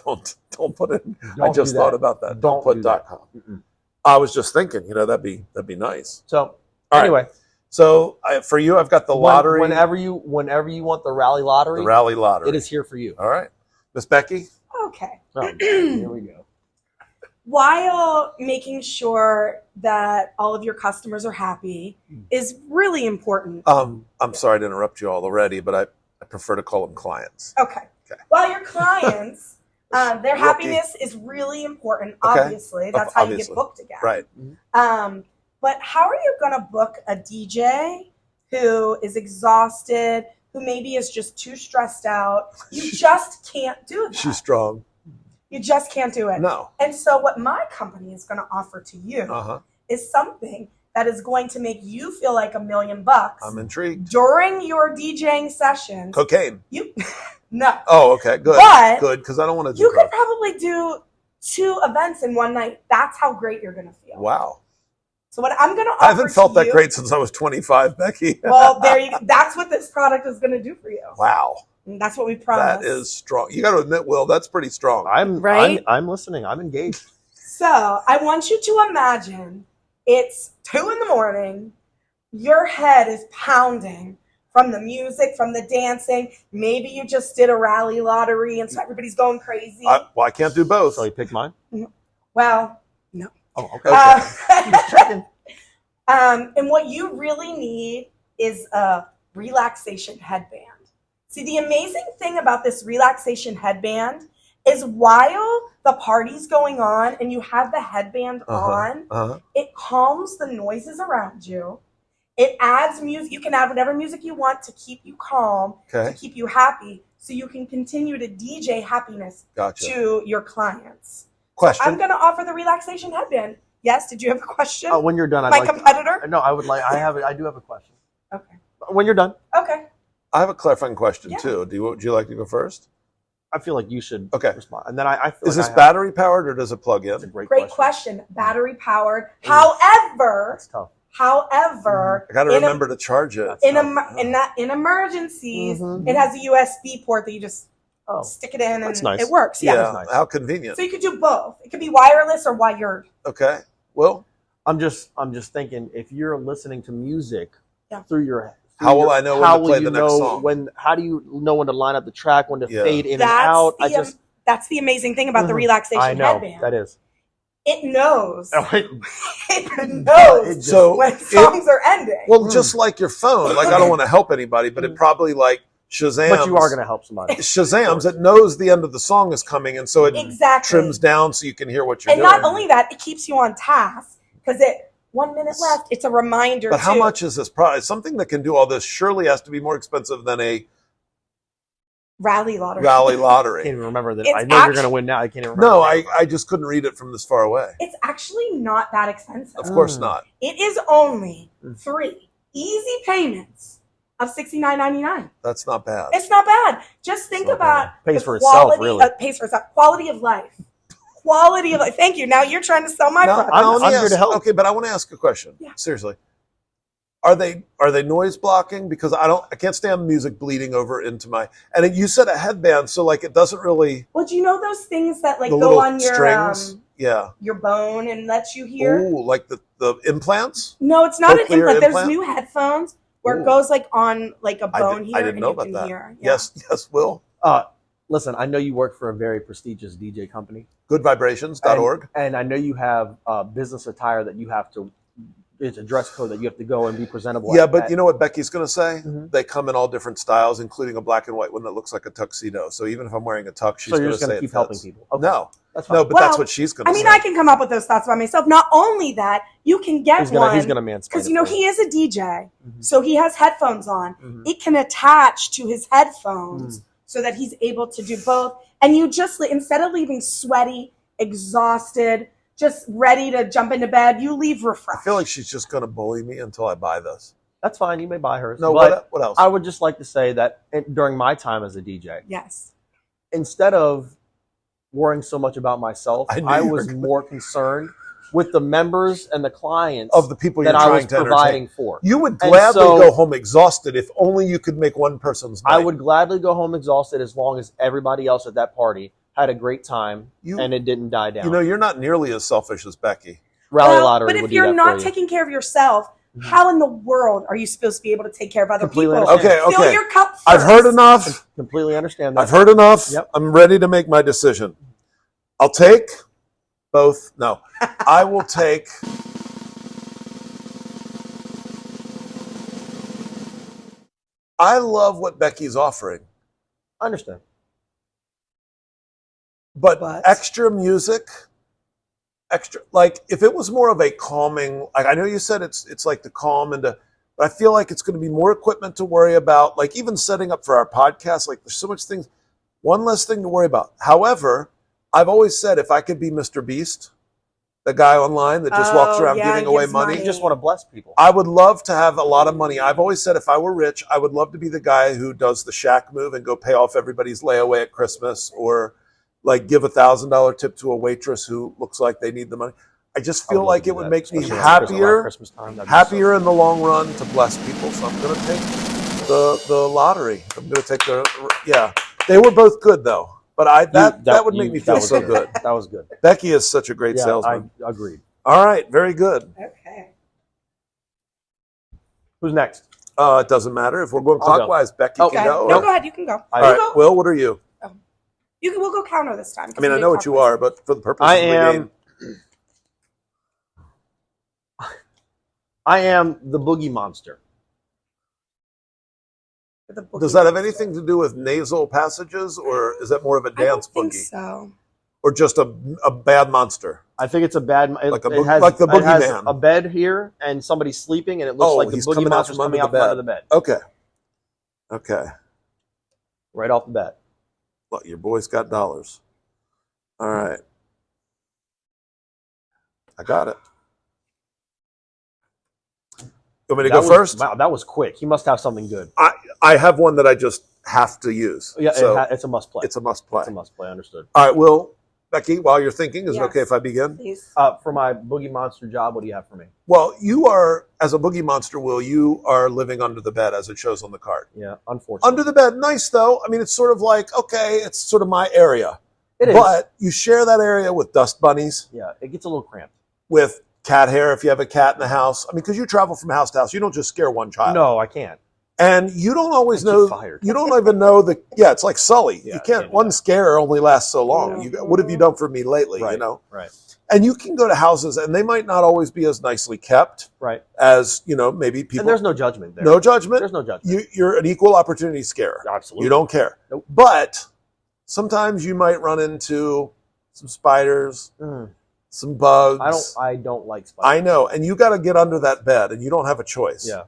don't put it. I Don't just do thought that. about that. Don't put do that. .com. Mm-mm. I was just thinking, that'd be nice. So All right. anyway, So for you, I've got the lottery, Whenever you want the rally lottery, the rally lottery. it is here for you. All right, Miss Becky. Okay. So, here we go. While making sure that all of your customers are happy is really important. I'm sorry to interrupt you all already, but I prefer to call them clients. Okay. Okay. While your clients, their Rookie. happiness is really important. Okay. Obviously, that's how you Obviously. get booked again. Right. But how are you going to book a DJ who is exhausted, who maybe is just too stressed out? You just can't do that. She's strong. You just can't do it. No. And so what my company is going to offer to you Uh-huh. is something that is going to make you feel like $1 million I'm intrigued. during your DJing sessions. Cocaine. You no. Oh, okay. Good. But Good, because I don't want to do You could coke. probably do 2 events in one night. That's how great you're going to feel. Wow. So what I'm going to offer I haven't felt to that you, great since I was 25, Becky. Well, there you go. That's what this product is going to do for you. Wow. And that's what we promise. That is strong. You got to admit, Will, that's pretty strong. Right? I'm listening. I'm engaged. So I want you to imagine it's 2 a.m. Your head is pounding from the music, from the dancing. Maybe you just did a rally lottery and so everybody's going crazy. I can't do both. So you pick mine? Well, no. Oh, okay. Okay. Checking. And what you really need is a relaxation headband. See, the amazing thing about this relaxation headband is while the party's going on and you have the headband on, Uh-huh. it calms the noises around you. It adds music. You can add whatever music you want to keep you calm, Okay. to keep you happy, so you can continue to DJ happiness Gotcha. to your clients. Question. I'm going to offer the relaxation headband. Yes, did you have a question? When you're done, My competitor? No, I do have a question. Okay. When you're done, Okay. I have a clarifying question, Yeah. too. Would you like to go first? I feel like you should Okay. respond. And then I feel Is like this I have- battery powered or does it plug That's a in? great Great question. Battery powered. Mm. However, That's tough. I got to in remember to charge it. in emergencies, Mhm. it has a USB port that you just Oh, stick it in and That's nice. it works. Yeah. Yeah. that's nice. How convenient. So you could do both. It could be wireless or wired. Okay. Well, I'm just thinking if you're listening to music Yeah. through your How will I know when to play the next know song? how do you know when to line up the track, when to Yeah. fade in and out? That's the amazing thing about the relaxation I know headband. that is. It knows. It It knows just- So when songs are ending. well, just like your phone. Like I don't want to help anybody, but it probably like Shazam. But you are going to help somebody. Shazam's. It knows the end of the song is coming, and so it Exactly. trims down so you can hear what you're And doing. not only that, it keeps you on task because 1 minute left. It's a reminder. But how much is this product? Something that can do all this surely has to be more expensive than a rally lottery? I can't even remember that. I know you're going to win now. I can't even remember. No, I just couldn't read it from this far away. It's actually not that expensive. Of course not. It is only 3 easy payments of $69.99. That's not bad. It's not bad. Just think about Pays the for itself, quality really. pays for itself. Quality of life. Quality of life. Thank you. Now you're trying to sell my product. I'm here to help. Okay, but I want to ask a question. Yeah. Seriously. Are they noise blocking? Because I can't stand music bleeding over into my. And you said a headband, so like it doesn't really. Well, do you know those things that like The go little on your strings. Yeah. your bone and let you hear? Ooh, like the implants. No, it's not an Cochlear implant. There's implant? new headphones where Ooh. it goes like on like a bone here I didn't and know you about can that. hear. Yeah. Yes, Will. Listen, I know you work for a very prestigious DJ company. Goodvibrations.org. And I know you have business attire that you have to, it's a dress code that you have to go and be presentable. Yeah, but you know what Becky's going to say? Mhm. They come in all different styles, including a black and white one that looks like a tuxedo. So even if I'm wearing a tux, she's so you're going just to going say to keep it helping fits. people. Okay. No, That's fine. no, but Well, that's what she's going to I say. mean, I can come up with those thoughts by myself. Not only that, you can get He's one gonna mansplain because it you know for he is a DJ, Mhm. so he has headphones on. Mhm. It can attach to his headphones so that he's able to do both. And you just instead of leaving sweaty, exhausted, just ready to jump into bed, you leave I refreshed. feel like she's just going to bully me until I buy this. That's fine. You may buy hers. No, but what else? I would just like to say that during my time as a DJ, Yes. instead of worrying so much about myself, I knew I you was were more concerned with the members and the clients of the people you're that I was trying to providing entertain. for. You would And gladly so- go home exhausted if only you could make one person's night. I would gladly go home exhausted as long as everybody else at that party had a great time You- and it didn't die down. You know, you're not nearly as selfish as Becky. Rally Lottery but would if do you're that not for you. taking care of yourself, how in the world are you supposed to be able to take care of other Completely people? understand. Okay, Fill okay. your cup first. I've heard enough. Completely understand that. I've heard enough. Yep. I'm ready to make my decision. I'll take both. No, I will take. I love what Becky's offering, I understand. but But- extra music, extra like if it was more of a calming. Like I know you said it's like the calm and the. But I feel like it's going to be more equipment to worry about. Like even setting up for our podcast. Like there's so much things. One less thing to worry about. However, I've always said if I could be Mr. Beast, the guy online that just walks Oh, around yeah, giving he away gives money, You just want to bless people. I would love to have a lot of money. I've always said if I were rich, I would love to be the guy who does the Shaq move and go pay off everybody's layaway at Christmas, or like give $1,000 tip to a waitress who looks like they need the money. I just I would feel love like to it do would that, make me especially around happier, Christmas time. That'd be happier in the long run to bless people. So I'm going to take the lottery. I'm going to take yeah. They were both good though, but that would make me feel so good. That was good. Becky is such a great Yeah, salesman. I agreed. All right, very good. Okay. Who's next? It doesn't matter if we're going I'll go. clockwise. Becky Okay. can go. No, go ahead. You can go. I- All You right, go. Will, what are you? We'll go counter this time. I mean, I know what you are, but for the purpose I of the am. game, I am the Boogie Monster. does that have anything to do with nasal passages, or is that more of a I don't dance think boogie, so. or just a bad monster? I think it's a bad. Like a it boog- has, like the it has boogeyman. a bed here, and somebody's sleeping, and it looks Oh, like the he's Boogie coming out Monster's from under coming the out from under the bed, Okay, okay. right off the bat. Well, your boy's got dollars. All right, I got it. You want me to go first? Wow, that was quick. He must have something good. I have one that I just have to use. Yeah, so it's a must play. it's a must play. It's a must play. Understood. All right, Will, Becky, while you're thinking, is it Yes. okay if I begin? Please. For my Boogie Monster job, what do you have for me? Well, you are, as a boogie monster, Will, you are living under the bed, as it shows on the card. Yeah, unfortunately. Under the bed, nice though. I mean, it's sort of like, okay, it's sort of my area. It is. But you share that area with dust bunnies, Yeah, it gets a little cramped. with cat hair if you have a cat in the house. I mean, because you travel from house to house. You don't just scare one child. No, I can't. And you don't always Get know. fired. You don't even know the. Yeah, it's like Sully. Yeah, you can't can't. do One that. scare only lasts so long. What have you done for me lately? Right. You know. Right. And you can go to houses, and they might not always be as nicely kept Right. as maybe people. And there's no judgment there. No judgment. There's no judgment. You're an equal opportunity scare. Absolutely. You don't care. Nope. But sometimes you might run into some spiders, some bugs. I don't like spiders. I know, and you got to get under that bed, and you don't have a choice. Yeah.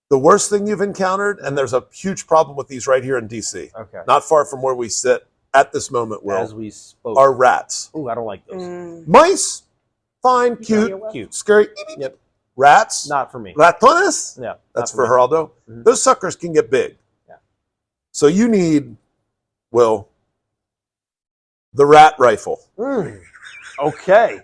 The worst thing you've encountered, and there's a huge problem with these right here in DC, Okay. not far from where we sit at this moment, Will, As we spoke. are rats. Ooh, I don't like those. Mice, fine, cute, Cute. scary. Yep. Rats, Not for me. ratones. Yeah. That's not for me. Geraldo. Mhm. Those suckers can get big. Yeah. So you need, Will, the rat rifle. Okay.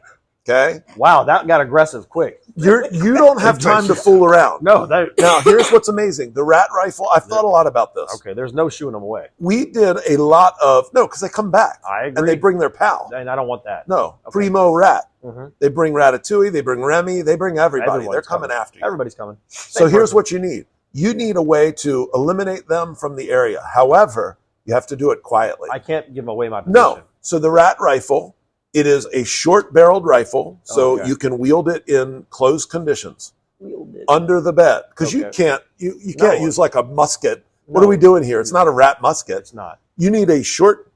Okay. Wow, that got aggressive quick. You don't have time to fool around. No, that. Now, here's what's amazing. The rat rifle, I've thought a lot about this. Okay, there's no shooing them away. We did a lot of, no, because they come back. I agree. And they bring their pal. And I don't want that. No, Okay. primo rat. Mhm. They bring Ratatouille, they bring Remy, they bring everybody. Everyone's They're coming after you. Everybody's coming. So Same here's person. what you need. You need a way to eliminate them from the area. However, you have to do it quietly. I can't give away my position. No. So the rat rifle, it is a short-barreled rifle, so Okay. you can wield it in closed conditions Wielded. under the bed because you Okay. can't No. use like a musket. What No. are we doing here? It's not a rat musket. It's not. You need a short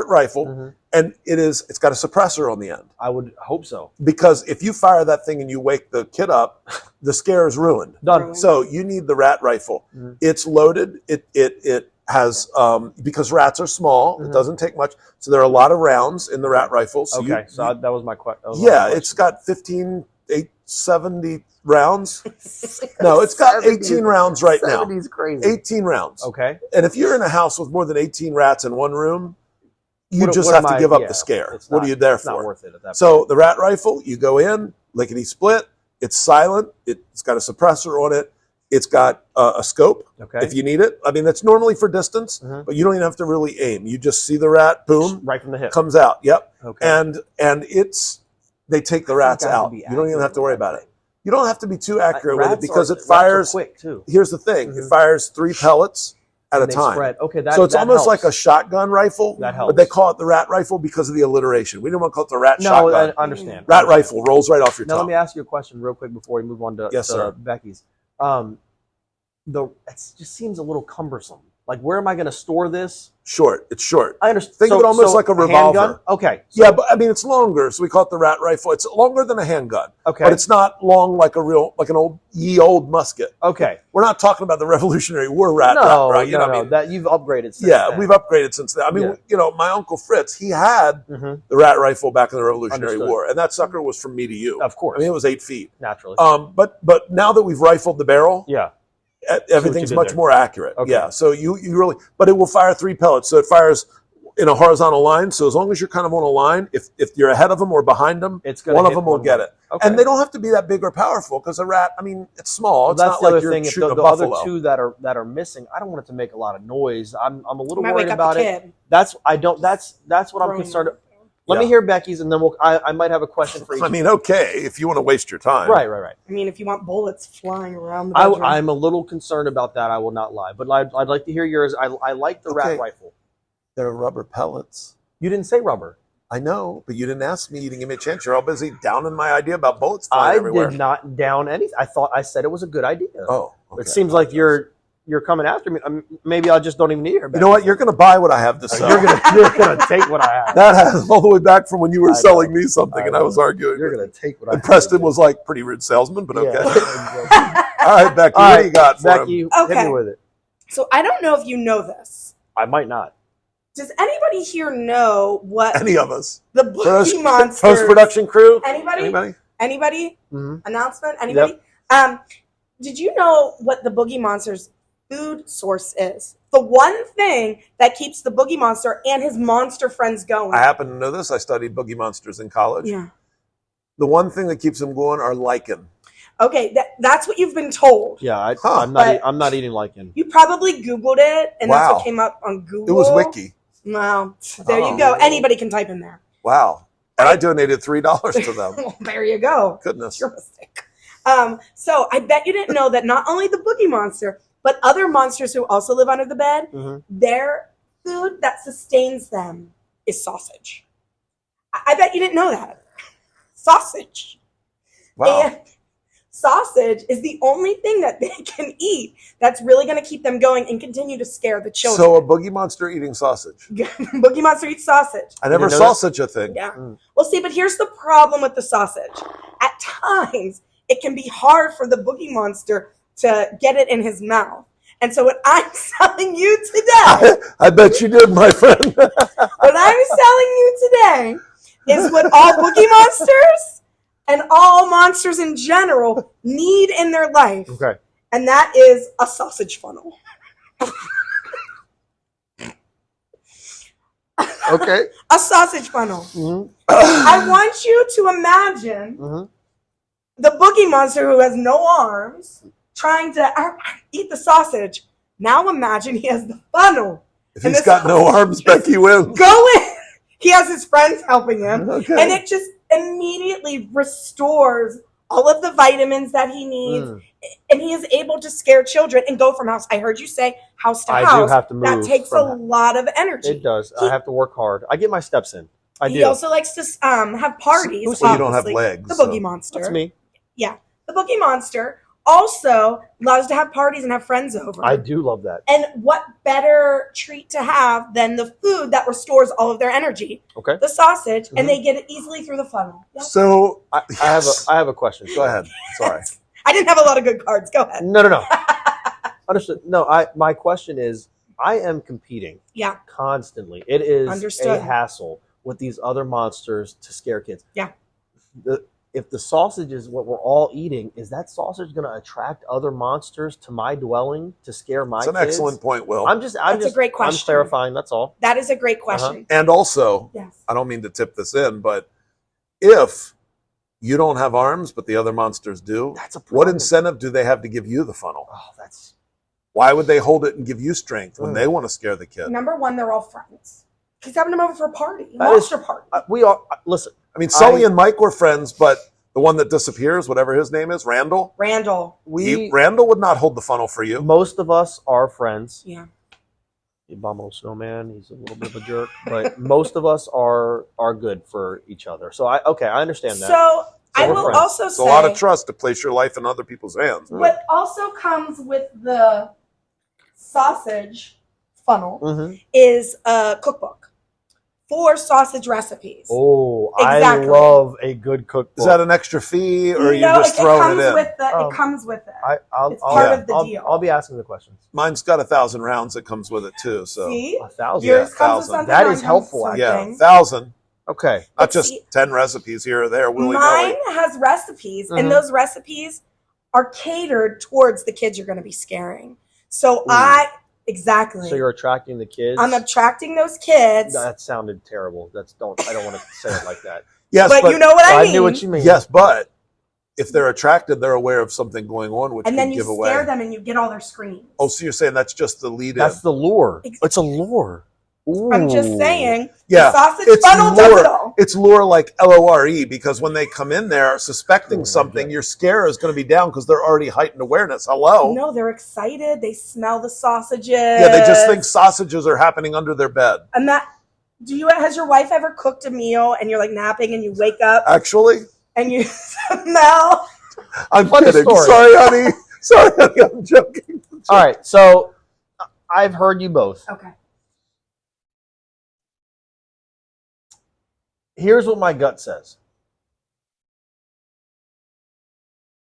rifle, Mhm. and it's got a suppressor on the end. I would hope so. Because if you fire that thing and you wake the kid up, the scare is ruined. Done. So you need the rat rifle. Mhm. It's loaded. It has because rats are small. Mhm. It doesn't take much. So there are a lot of rounds in the rat rifle. So Okay, that was my question. yeah, it's got 70 rounds. No, it's got 18 rounds right now. 70's crazy. 18 rounds. Okay. And if you're in a house with more than 18 rats in one room, you What- just what have am to I- give up yeah, the scare. it's What not- are you there It's for? not worth it at that So point. the rat rifle, you go in, lickety split. It's silent. It's got a suppressor on it. It's got a scope Okay. if you need it. I mean, that's normally for distance, Mhm. but you don't even have to really aim. You just see the rat, boom, Right from the hip. comes out. Yep. Okay. And they take the rats I have to out. be You don't even have to worry about it. You don't have to be too accurate with it Rats because are- it rats are fires. quick too. Here's the thing: it Mhm. fires 3 pellets at And a they time. spread. Okay, that So it's that almost helps. like a shotgun rifle, That but they helps. call it the rat rifle because of the alliteration. We didn't want to call it the rat No, shotgun. I understand. Rat rifle rolls right off your Now let tongue. me ask you a question real quick before we move on to, Yes, sir. Becky's. It just seems a little cumbersome. Like, where am I going to store this? Short. It's short. I understand. Think of it almost like a revolver. handgun? Okay. So, Yeah, but I mean it's longer, so we call it the rat rifle. It's longer than a handgun, Okay. but it's not long like an old musket. Okay. We're not talking about the Revolutionary War rat, No, right? You know no, what I mean? that you've upgraded. Since Yeah, then. we've upgraded since then. I mean, Yeah. my Uncle Fritz, he had Mhm. the rat rifle back in the Revolutionary Understood. War, and that sucker was from me to you. Of course. I mean, it was 8 feet. Naturally. But now that we've rifled the barrel, Yeah. everything's did much there. more accurate. Okay. Yeah, so you really, but it will fire 3 pellets, so it fires in a horizontal line. So as long as you're kind of on a line, if you're ahead of them or behind them, It's gonna one of hit them will one get way. it. Okay. And they don't have to be that big or powerful because a rat, I mean, it's small. Well, It's that's not the like other you're thing. If shooting the a other buffalo. two that are missing, I don't want it to make a lot of noise. I'm a little Might worried wake up about the it. kid. That's what I'm Throwing concerned. them. Let me Yeah. hear Becky's, and then I might have a question for each. I mean, okay, if you want to waste your time. right. I mean, if you want bullets flying around the bedroom. I'm a little concerned about that. I will not lie, but I'd like to hear yours. I like the Okay. rat rifle. They're rubber pellets. You didn't say rubber. I know, but you didn't ask me. You didn't give me a chance. You're all busy downing my idea about bullets I flying everywhere. did not down anything. I said it was a good idea. Oh, okay. It seems like you're coming after me. Maybe I just don't even need her. You know what? You're going to buy what I have to sell. You're gonna take what I have. That has all the way back from when you were I know. selling me something, I and I know. was arguing. You're gonna take what I And have. Preston was like, pretty rude salesman, but okay. Yeah. All right, Becky, All what right, do you got for Becky, him? hit Okay. me with it. So I don't know if you know this. I might not. Does anybody here know what Any of us? the Boogie Monsters? Post-production crew? Anybody? Anybody? Anybody? Mhm. Announcement? Anybody? Did you know what the Boogie Monsters food source is? The one thing that keeps the Boogie Monster and his monster friends going. I happen to know this. I studied Boogie Monsters in college. Yeah. The one thing that keeps them going are lichen. Okay, that's what you've been told. Yeah, Huh. I'm not eating lichen. You probably Googled it, and that's Wow. what came up on Google. It was Wiki. Well, there Oh. you go. Anybody can type in there. Wow. And I donated $3 to them. Well, there you go. Goodness. Your mistake. So I bet you didn't know that not only the Boogie Monster, But other monsters who also live under the bed, Mhm. their food that sustains them is sausage. I bet you didn't know that. Sausage. Wow. And sausage is the only thing that they can eat that's really going to keep them going and continue to scare the children. So a boogie monster eating sausage. Boogie Monster eats sausage. I never didn't know saw that? such a thing. Yeah. Mm. Well, see, but here's the problem with the sausage. At times, it can be hard for the Boogie Monster to get it in his mouth. And so what I'm telling you today, I bet you did, my friend. what I'm telling you today is what all Boogie Monsters and all monsters in general need in their life. Okay. And that is a sausage funnel. Okay. A sausage funnel. Mhm. I want you to imagine Mhm. the Boogie Monster who has no arms trying to eat the sausage. Now imagine he has the funnel. If And he's the got no sausage arms, Becky wins. Go in. He has his friends helping him. Okay. And it just immediately restores all of the vitamins that he needs. Mm. And he is able to scare children and go from house. I heard you say house to I house. do have to move. That takes a from- lot of energy. It does. He- I have to work hard. I get my steps in. I He do. also likes to have parties. Who's- Well, you don't have obviously. legs. The so- Boogie Monster. That's me. The Boogie Monster also loves to have parties and have friends over. I do love that. And what better treat to have than the food that restores all of their energy? Okay. The sausage, Mhm. and they get it easily through the funnel. Yep. So I have a question. Go ahead. Sorry. I didn't have a lot of good cards. Go ahead. No. Understood. No, my question is, I am competing. Yeah. Constantly. It is Understood. a hassle with these other monsters to scare kids. Yeah. If the sausage is what we're all eating, is that sausage going to attract other monsters to my dwelling to scare my It's an kids? excellent point, Will. That's a great question. I'm clarifying. That's all. That is a great question. And also, Yes. I don't mean to tip this in, but if you don't have arms, but the other monsters do, That's a what problem. incentive do they have to give you the funnel? Oh, that's Why would they hold it and give you strength when Mm. they want to scare the kid? Number one, they're all friends. He's having them over for a party, That monster party. we are. Listen, I mean, Sully and Mike were friends, but the one that disappears, whatever his name is, Randall, Randall. Randall would not hold the funnel for you. most of us are friends. Yeah. The Abominable Snowman, he's a little bit of a jerk, but most of us are good for each other. So I understand that. So I we're will friends. also It's say a lot of trust to place your life in other people's hands. what also comes with the sausage funnel Mhm. is a cookbook for sausage recipes. Oh, Exactly. I love a good cookbook. Is that an extra fee, or are you No, just it throwing comes it in? with the. Oh. It comes with it. I'll, It's part of the I'll, deal. I'll be asking the questions. Mine's got 1,000 rounds that comes with it too. So See, 1,000. yours Yeah, comes with 1,000. something. That mine is comes helpful, with yeah, something. 1,000, Okay. not But just see- 10 recipes here or there, willy Mine nilly. has recipes, Mhm. and those recipes are catered towards the kids you're going to be scaring. So Mm. exactly. So you're attracting the kids. I'm attracting those kids, That sounded terrible. I don't want to say it like that. Yes, but you know what I I mean. knew what you mean. Yes, but if they're attracted, they're aware of something going on, which And then could you give away. scare them, and you get all their screams. Oh, so you're saying that's just the lead That's in? the lure. Ex- It's a lure. I'm just Ooh. saying. Yeah, the sausage it's funnel does it lure. all. It's lure like LORE, because when they come in there suspecting Oh, something, okay. your scare is going to be down because they're already heightened awareness. Hello. No, they're excited. They smell the sausages. Yeah, they just think sausages are happening under their bed. And that. Has your wife ever cooked a meal and you're like napping and you wake up Actually, and you smell? I'm Funny kidding. story. Sorry, honey. Sorry, honey. I'm joking. All right. So I've heard you both. Okay. Here's what my gut says.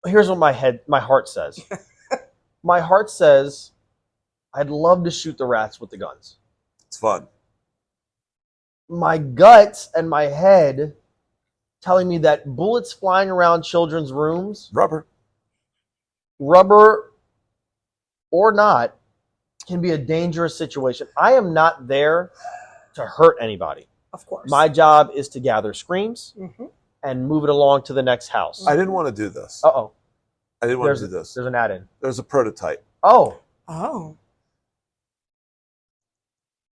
Here's what my heart says. My heart says, I'd love to shoot the rats with the guns. It's fun. My gut and my head telling me that bullets flying around children's rooms, Rubber. rubber or not, can be a dangerous situation. I am not there to hurt anybody. Of course. My job is to gather screams Mhm. and move it along to the next house. I didn't want to do this. Uh-oh. I didn't want There's to do this. There's an add-in. There's a prototype. Oh. Oh.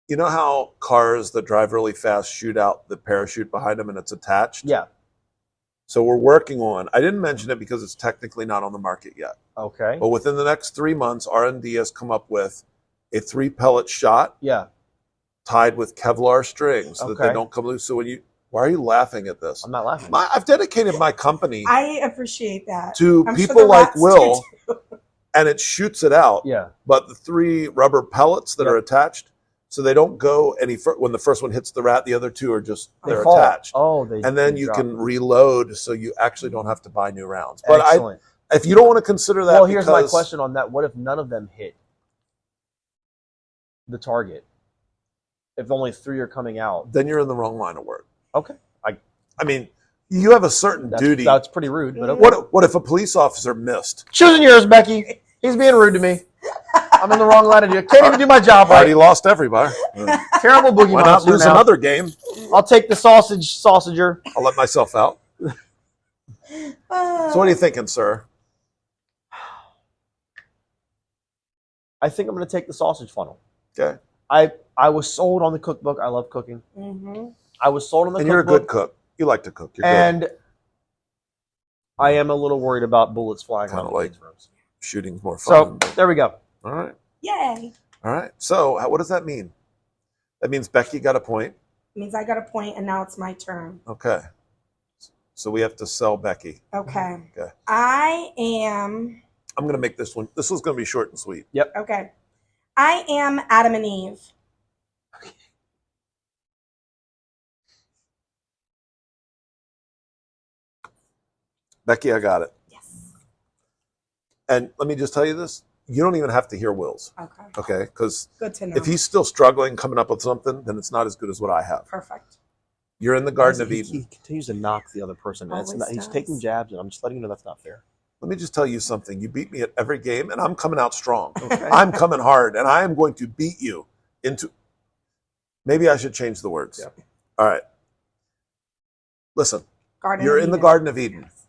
You know how cars that drive really fast shoot out the parachute behind them and it's attached? Yeah. So we're working on, I didn't mention it because it's technically not on the market yet. Okay. But within the next 3 months, R&D has come up with a 3-pellet shot Yeah. tied with Kevlar strings so that they Okay. don't come loose. So why are you laughing at this? I'm not laughing. I've dedicated my company I appreciate that. to I'm sure people the like rats do Will, too. and it shoots it out. Yeah. But the 3 rubber pellets that Yep. are attached, so they don't go any further. When the first one hits the rat, the other 2 are just, They they're fall. attached. Oh, And then they you drop. can reload, so you actually don't have to buy new rounds. But Excellent. if you don't want to consider that, Well, here's my because question on that. What if none of them hit the target? If only 3 are coming out? then you're in the wrong line of work. Okay. I mean, you have a certain duty. That's pretty rude, but okay. What if a police officer missed? Choosing yours, Becky. He's being rude to me. I'm in the wrong line of duty. Can't even do my job Already right. lost everybody. Terrible boogie Why not monster lose now. another game? I'll take the sausager. I'll let myself out. So what are you thinking, sir? I think I'm going to take the sausage funnel. Okay. I was sold on the cookbook. I love cooking. Mm-hmm. I was sold on the And cookbook. you're a good cook. You like to cook. You're good. And I am a little worried about bullets flying Kinda out of like kids' rooms. Shooting's more So fun. there we go. All right. Yay. All right. So what does that mean? That means Becky got a point. It means I got a point, and now it's my turn. Okay. So we have to sell Becky. Okay. Okay. I am. I'm going to make this one. This was going to be short and sweet. Okay. I am Adam and Eve. Becky, I got it. Yes. And let me just tell you this. You don't even have to hear Will's. Okay. Okay? Because Good to know. if he's still struggling coming up with something, then it's not as good as what I have. Perfect. You're in the Garden of He Eden. continues to knock the other person. Always He's does. taking jabs, and I'm just letting you know that's not fair. Let me just tell you something. You beat me at every game, and I'm coming out strong. Okay. I'm coming hard, and I am going to beat you into. Maybe I should change the words. Yeah. All right. Listen, Garden you're of in the Eden. Garden of Eden. Yes.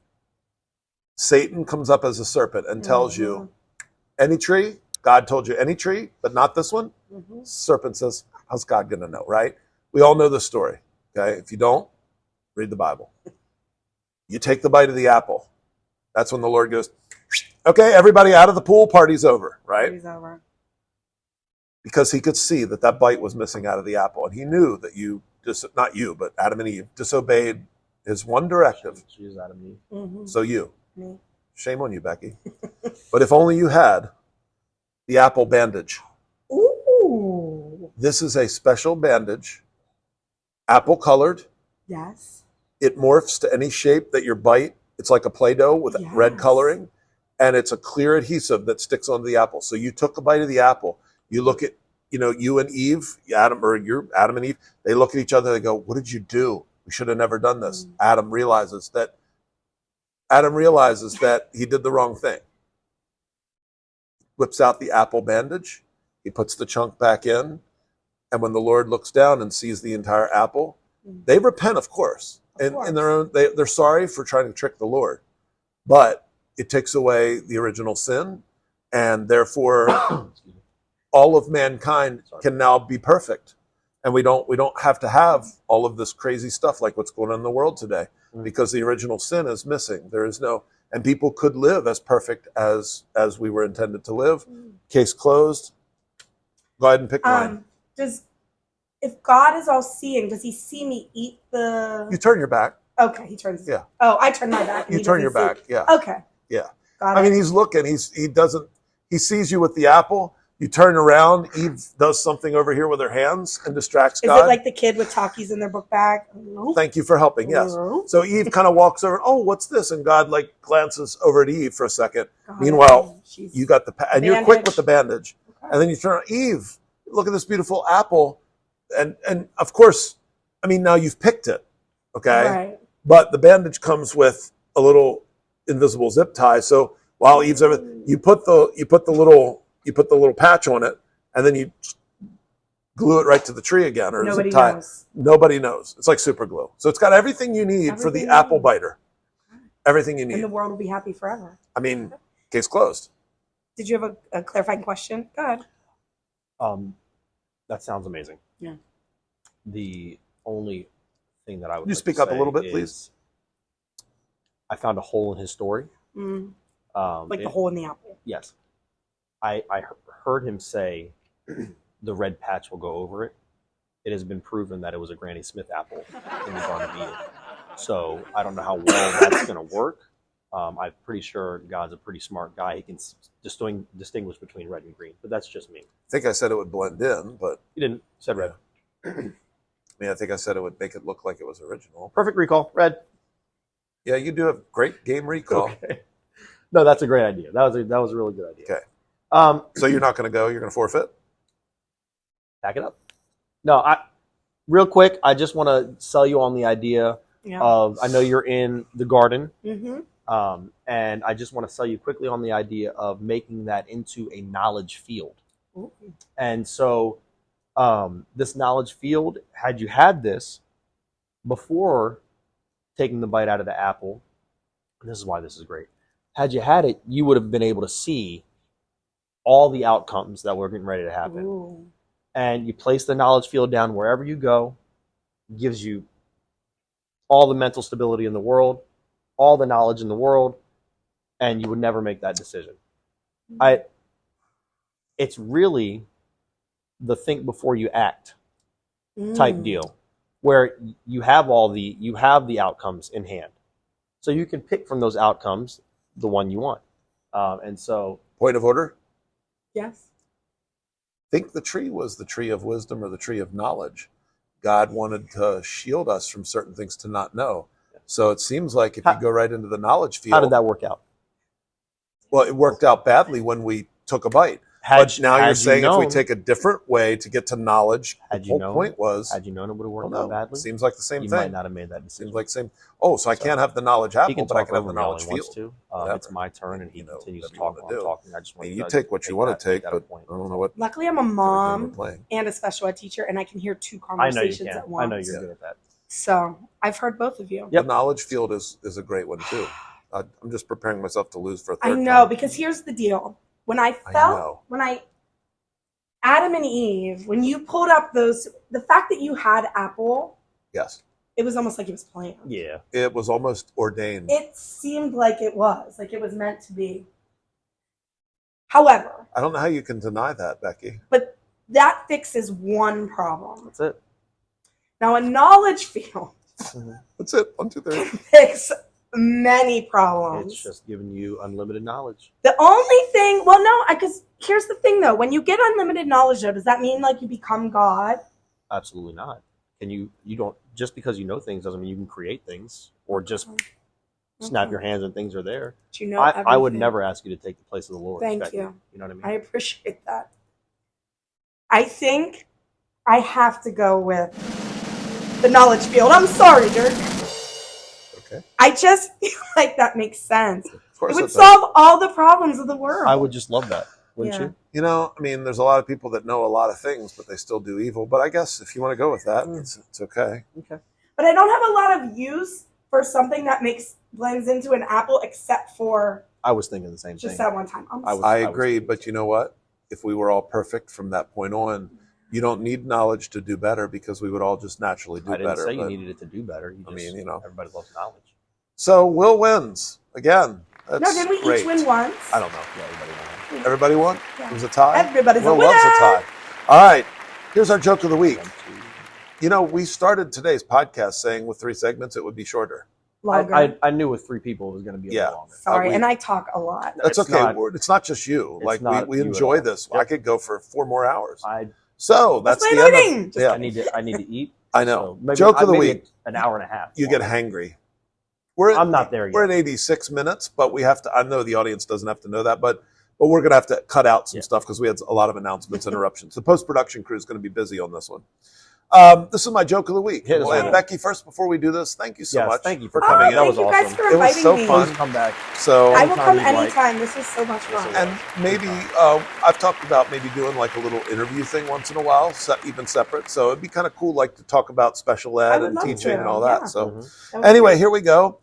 Satan comes up as a serpent and tells you, Mhm. any tree, God told you any tree, but not this one. Mhm. Serpent says, how's God going to know, right? We all know the story. Okay. If you don't, read the Bible. You take the bite of the apple. That's when the Lord goes, okay, everybody out of the pool, party's over, right? Party's over. Because he could see that that bite was missing out of the apple. And he knew that you, not you, but Adam and Eve disobeyed his one directive. She's out of me. Mhm. So you, Me. shame on you, Becky. But if only you had the apple bandage. Ooh. This is a special bandage, apple colored. Yes. It morphs to any shape that your bite. It's like a Play-Doh with red Yes. coloring, and it's a clear adhesive that sticks onto the apple. So you took a bite of the apple. You look at, you and Eve, Adam and Eve. They look at each other. They go, "What did you do? We should have never done this." Adam realizes that he did the wrong thing. Whips out the apple bandage. He puts the chunk back in, and when the Lord looks down and sees the entire apple, they repent, of course. In their own, they're sorry for trying to trick the Lord, but it takes away the original sin, and therefore all of mankind can now be perfect, and we don't have to have all of this crazy stuff like what's going on in the world today, because the original sin is missing. There is no, and people could live as perfect as we were intended to live. Case closed. Go ahead and pick mine. If God is all seeing, does he see me eat the? You turn your back. Okay, he turns. Yeah. Oh, I turn my back. And You he turn your doesn't back. see. Yeah. Okay. Yeah. Got I it. mean, he's looking. He sees you with the apple. You turn around. Eve does something over here with her hands and distracts Is God. it like the kid with Takis in their book bag? No. Thank you for helping. Yes. So Eve kind of walks over. Oh, what's this? And God glances over at Eve for a second. Got Meanwhile, it. you got and you're quick Bandage. with the bandage. Okay. And then you turn around. Eve, look at this beautiful apple. And of course, I mean, now you've picked it. Okay. Right. But the bandage comes with a little invisible zip tie. So while Eve's over, you put the little patch on it, and then you glue it right to the tree again, or Nobody zip tie. knows. Nobody knows. It's like super glue. So it's got everything you need for the Everything apple you need. biter. Everything you And need. the world will be happy forever. I mean, case closed. Did you have a clarifying question? Go ahead. That sounds amazing. Yeah. The only thing that I would You like speak to up a say little bit, is please? I found a hole in his story. Mm. Like the hole in the apple. Yes. I heard him say the red patch will go over it. It has been proven that it was a Granny Smith apple in the Garden of Eden. So I don't know how well that's going to work. I'm pretty sure God's a pretty smart guy. He can distinguish between red and green, but that's just me. I think I said it would blend in, but You didn't said red. I mean, I think I said it would make it look like it was original. Perfect recall, red. Yeah, you do have great game recall. Okay. No, that's a great idea. That was a really good idea. Okay. So you're not going to go? You're going to forfeit? Back it up. No, real quick, I just want to sell you on the idea of, I know you're in the garden, and I just want to sell you quickly on the idea of making that into a knowledge field. Ooh. And so this knowledge field, had you had this before taking the bite out of the apple, and this is why this is great, had you had it, you would have been able to see all the outcomes that were getting ready to happen. Ooh. And you place the knowledge field down wherever you go, gives you all the mental stability in the world, all the knowledge in the world, and you would never make that decision. It's really the think before you act type deal, where you have the outcomes in hand, so you can pick from those outcomes the one you want. And so, Point of order? Yes. Think the tree was the tree of wisdom or the tree of knowledge. God wanted to shield us from certain things to not know. So it seems like if you go right into the knowledge field. how did that work out? Well, it worked out badly when we took a bite. But now you're saying if we take a different way to get to knowledge, the whole point was. Had you known it would have worked out badly? Seems like the same you thing. might not have made that decision. Seems like the same. Oh, so I can't have the knowledge apple, but I can have the knowledge field. field. It's my turn, and he continues to talk while I'm talking. I just want you take what you want to take, but I don't know what. Luckily, I'm a mom and a special ed teacher, and I can hear two conversations at once. I know you're good at that. So I've heard both of you. The knowledge field is a great one too. I'm just preparing myself to lose for a third I know, time. because here's the deal. When Adam and Eve, when you pulled up the fact that you had apple, yes, it was almost like it was planned. Yeah. It was almost ordained. It seemed like it was meant to be. However, I don't know how you can deny that, Becky. but that fixes one problem. That's it. Now, a knowledge field That's it. 1, 2, 3. fix many problems. It's just giving you unlimited knowledge. The only thing, well, no, because here's the thing, though. When you get unlimited knowledge, though, does that mean like you become God? Absolutely not. And you don't, just because you know things doesn't mean you can create things or just snap your hands and things are there. But you know, I would never ask you to take the place of the Lord. Thank you. You know what I mean? I appreciate that. I think I have to go with the knowledge field. I'm sorry, Dirk. Okay. I just feel like that makes sense. Of course It would solve all the problems of the world. I would just love that, wouldn't you? You know, I mean, there's a lot of people that know a lot of things, but they still do evil. But I guess if you want to go with that, it's okay. Okay. But I don't have a lot of use for something that blends into an apple, except for I was thinking the same thing. just that one time. I agree, but you know what? If we were all perfect from that point on, you don't need knowledge to do better because we would all just naturally do better. I didn't say you needed it to do better. Everybody loves knowledge. So Will wins again. That's no, did we great. each win once? I don't know. Yeah, everybody won. Everybody won? Yeah. It was a tie? Everybody's Will a winner. loves a tie. All right. Here's our joke of the week. You know, we started today's podcast saying with 3 segments it would be shorter. Longer. I knew with 3 people it was going to be a little longer. Sorry, and I talk a lot. That's okay. It's not just you. Like we enjoy this. Yep. I could go for 4 more hours. So that's the end. Yeah. I need to eat. I know. So joke of the week. An hour and a half. You get hangry. I'm not there yet. We're at 86 minutes, but we have to. I know the audience doesn't have to know that, but we're going to have to cut out some stuff because we had a lot of announcements, interruptions. The post-production crew is going to be busy on this one. This is my joke of the week. And Becky, first, before we do this, thank you so much. Thank you for coming in. That was awesome. Thank you guys for inviting me. It was so fun. Come back. So I will come anytime. This was so much fun. And maybe I've talked about maybe doing like a little interview thing once in a while, even separate. So it'd be kind of cool, like to talk about special ed and teaching and all that. So anyway, here we go.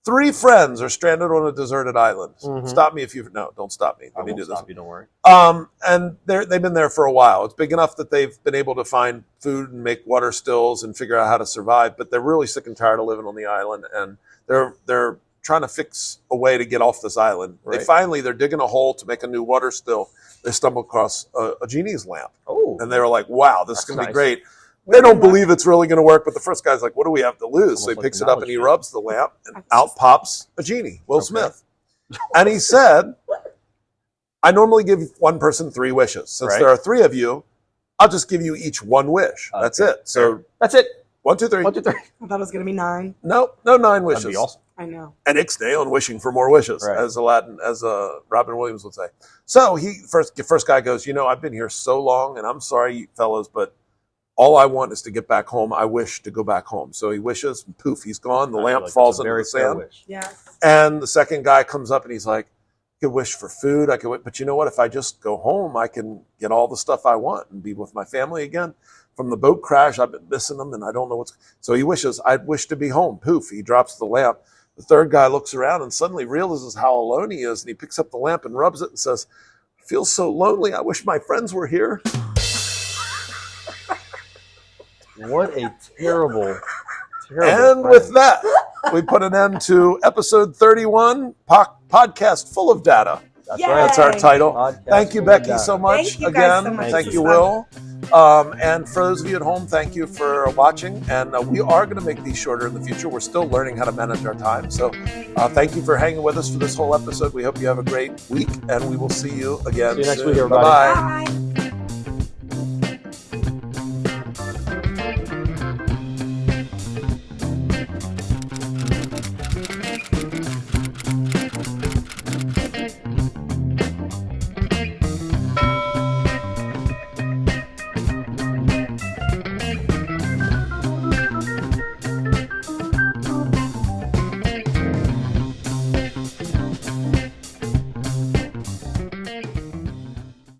3 friends are stranded on a deserted island. Stop me if you don't stop me. Let me do this. Stop you, don't worry. And they've been there for a while. It's big enough that they've been able to find food and make water stills and figure out how to survive. But they're really sick and tired of living on the island, and they're trying to fix a way to get off this island. Right. They're digging a hole to make a new water still. They stumble across a genie's lamp. Oh. And they were like, wow, this is That's going to be nice. great. They don't believe it's really going to work, but the first guy's like, what do we have to lose? So he Almost picks like it up and he knowledge. rubs the lamp, and out pops a genie, Will Smith. And he said, I normally give one person 3 wishes. Since Right. there are 3 of you, I'll just give you each 1 wish. That's Okay. it. So That's it. 1, 2, 3. 1, 2, 3. I thought it was going to be 9. No 9 wishes. That'd be awesome. I know. And ixnay on wishing for more wishes, Right. as Robin Williams would say. So the first guy goes, I've been here so long, and I'm sorry, fellas, but all I want is to get back home. I wish to go back home. So he wishes, and poof, he's gone. The I feel lamp like falls that's a into very the fair sand. wish. Yes. And the second guy comes up and he's like, I could wish for food. But you know what? If I just go home, I can get all the stuff I want and be with my family again. From the boat crash, I've been missing them, and I don't know what's. So he wishes, I wish to be home. Poof, he drops the lamp. The third guy looks around and suddenly realizes how alone he is, and he picks up the lamp and rubs it and says, I feel so lonely. I wish my friends were here. What a terrible. And with that, we put an end to episode 31, podcast full of data. That's Yay. right. That's our title. Podcast Thank you, full of Becky, data. so much. Thank you guys Again, so much. thank This you, was Will. And for those of you at home, thank you for watching. And we are going to make these shorter in the future. We're still learning how to manage our time. So thank you for hanging with us for this whole episode. We hope you have a great week, and we will see you again See you next soon. week, everybody. Bye-bye. Bye.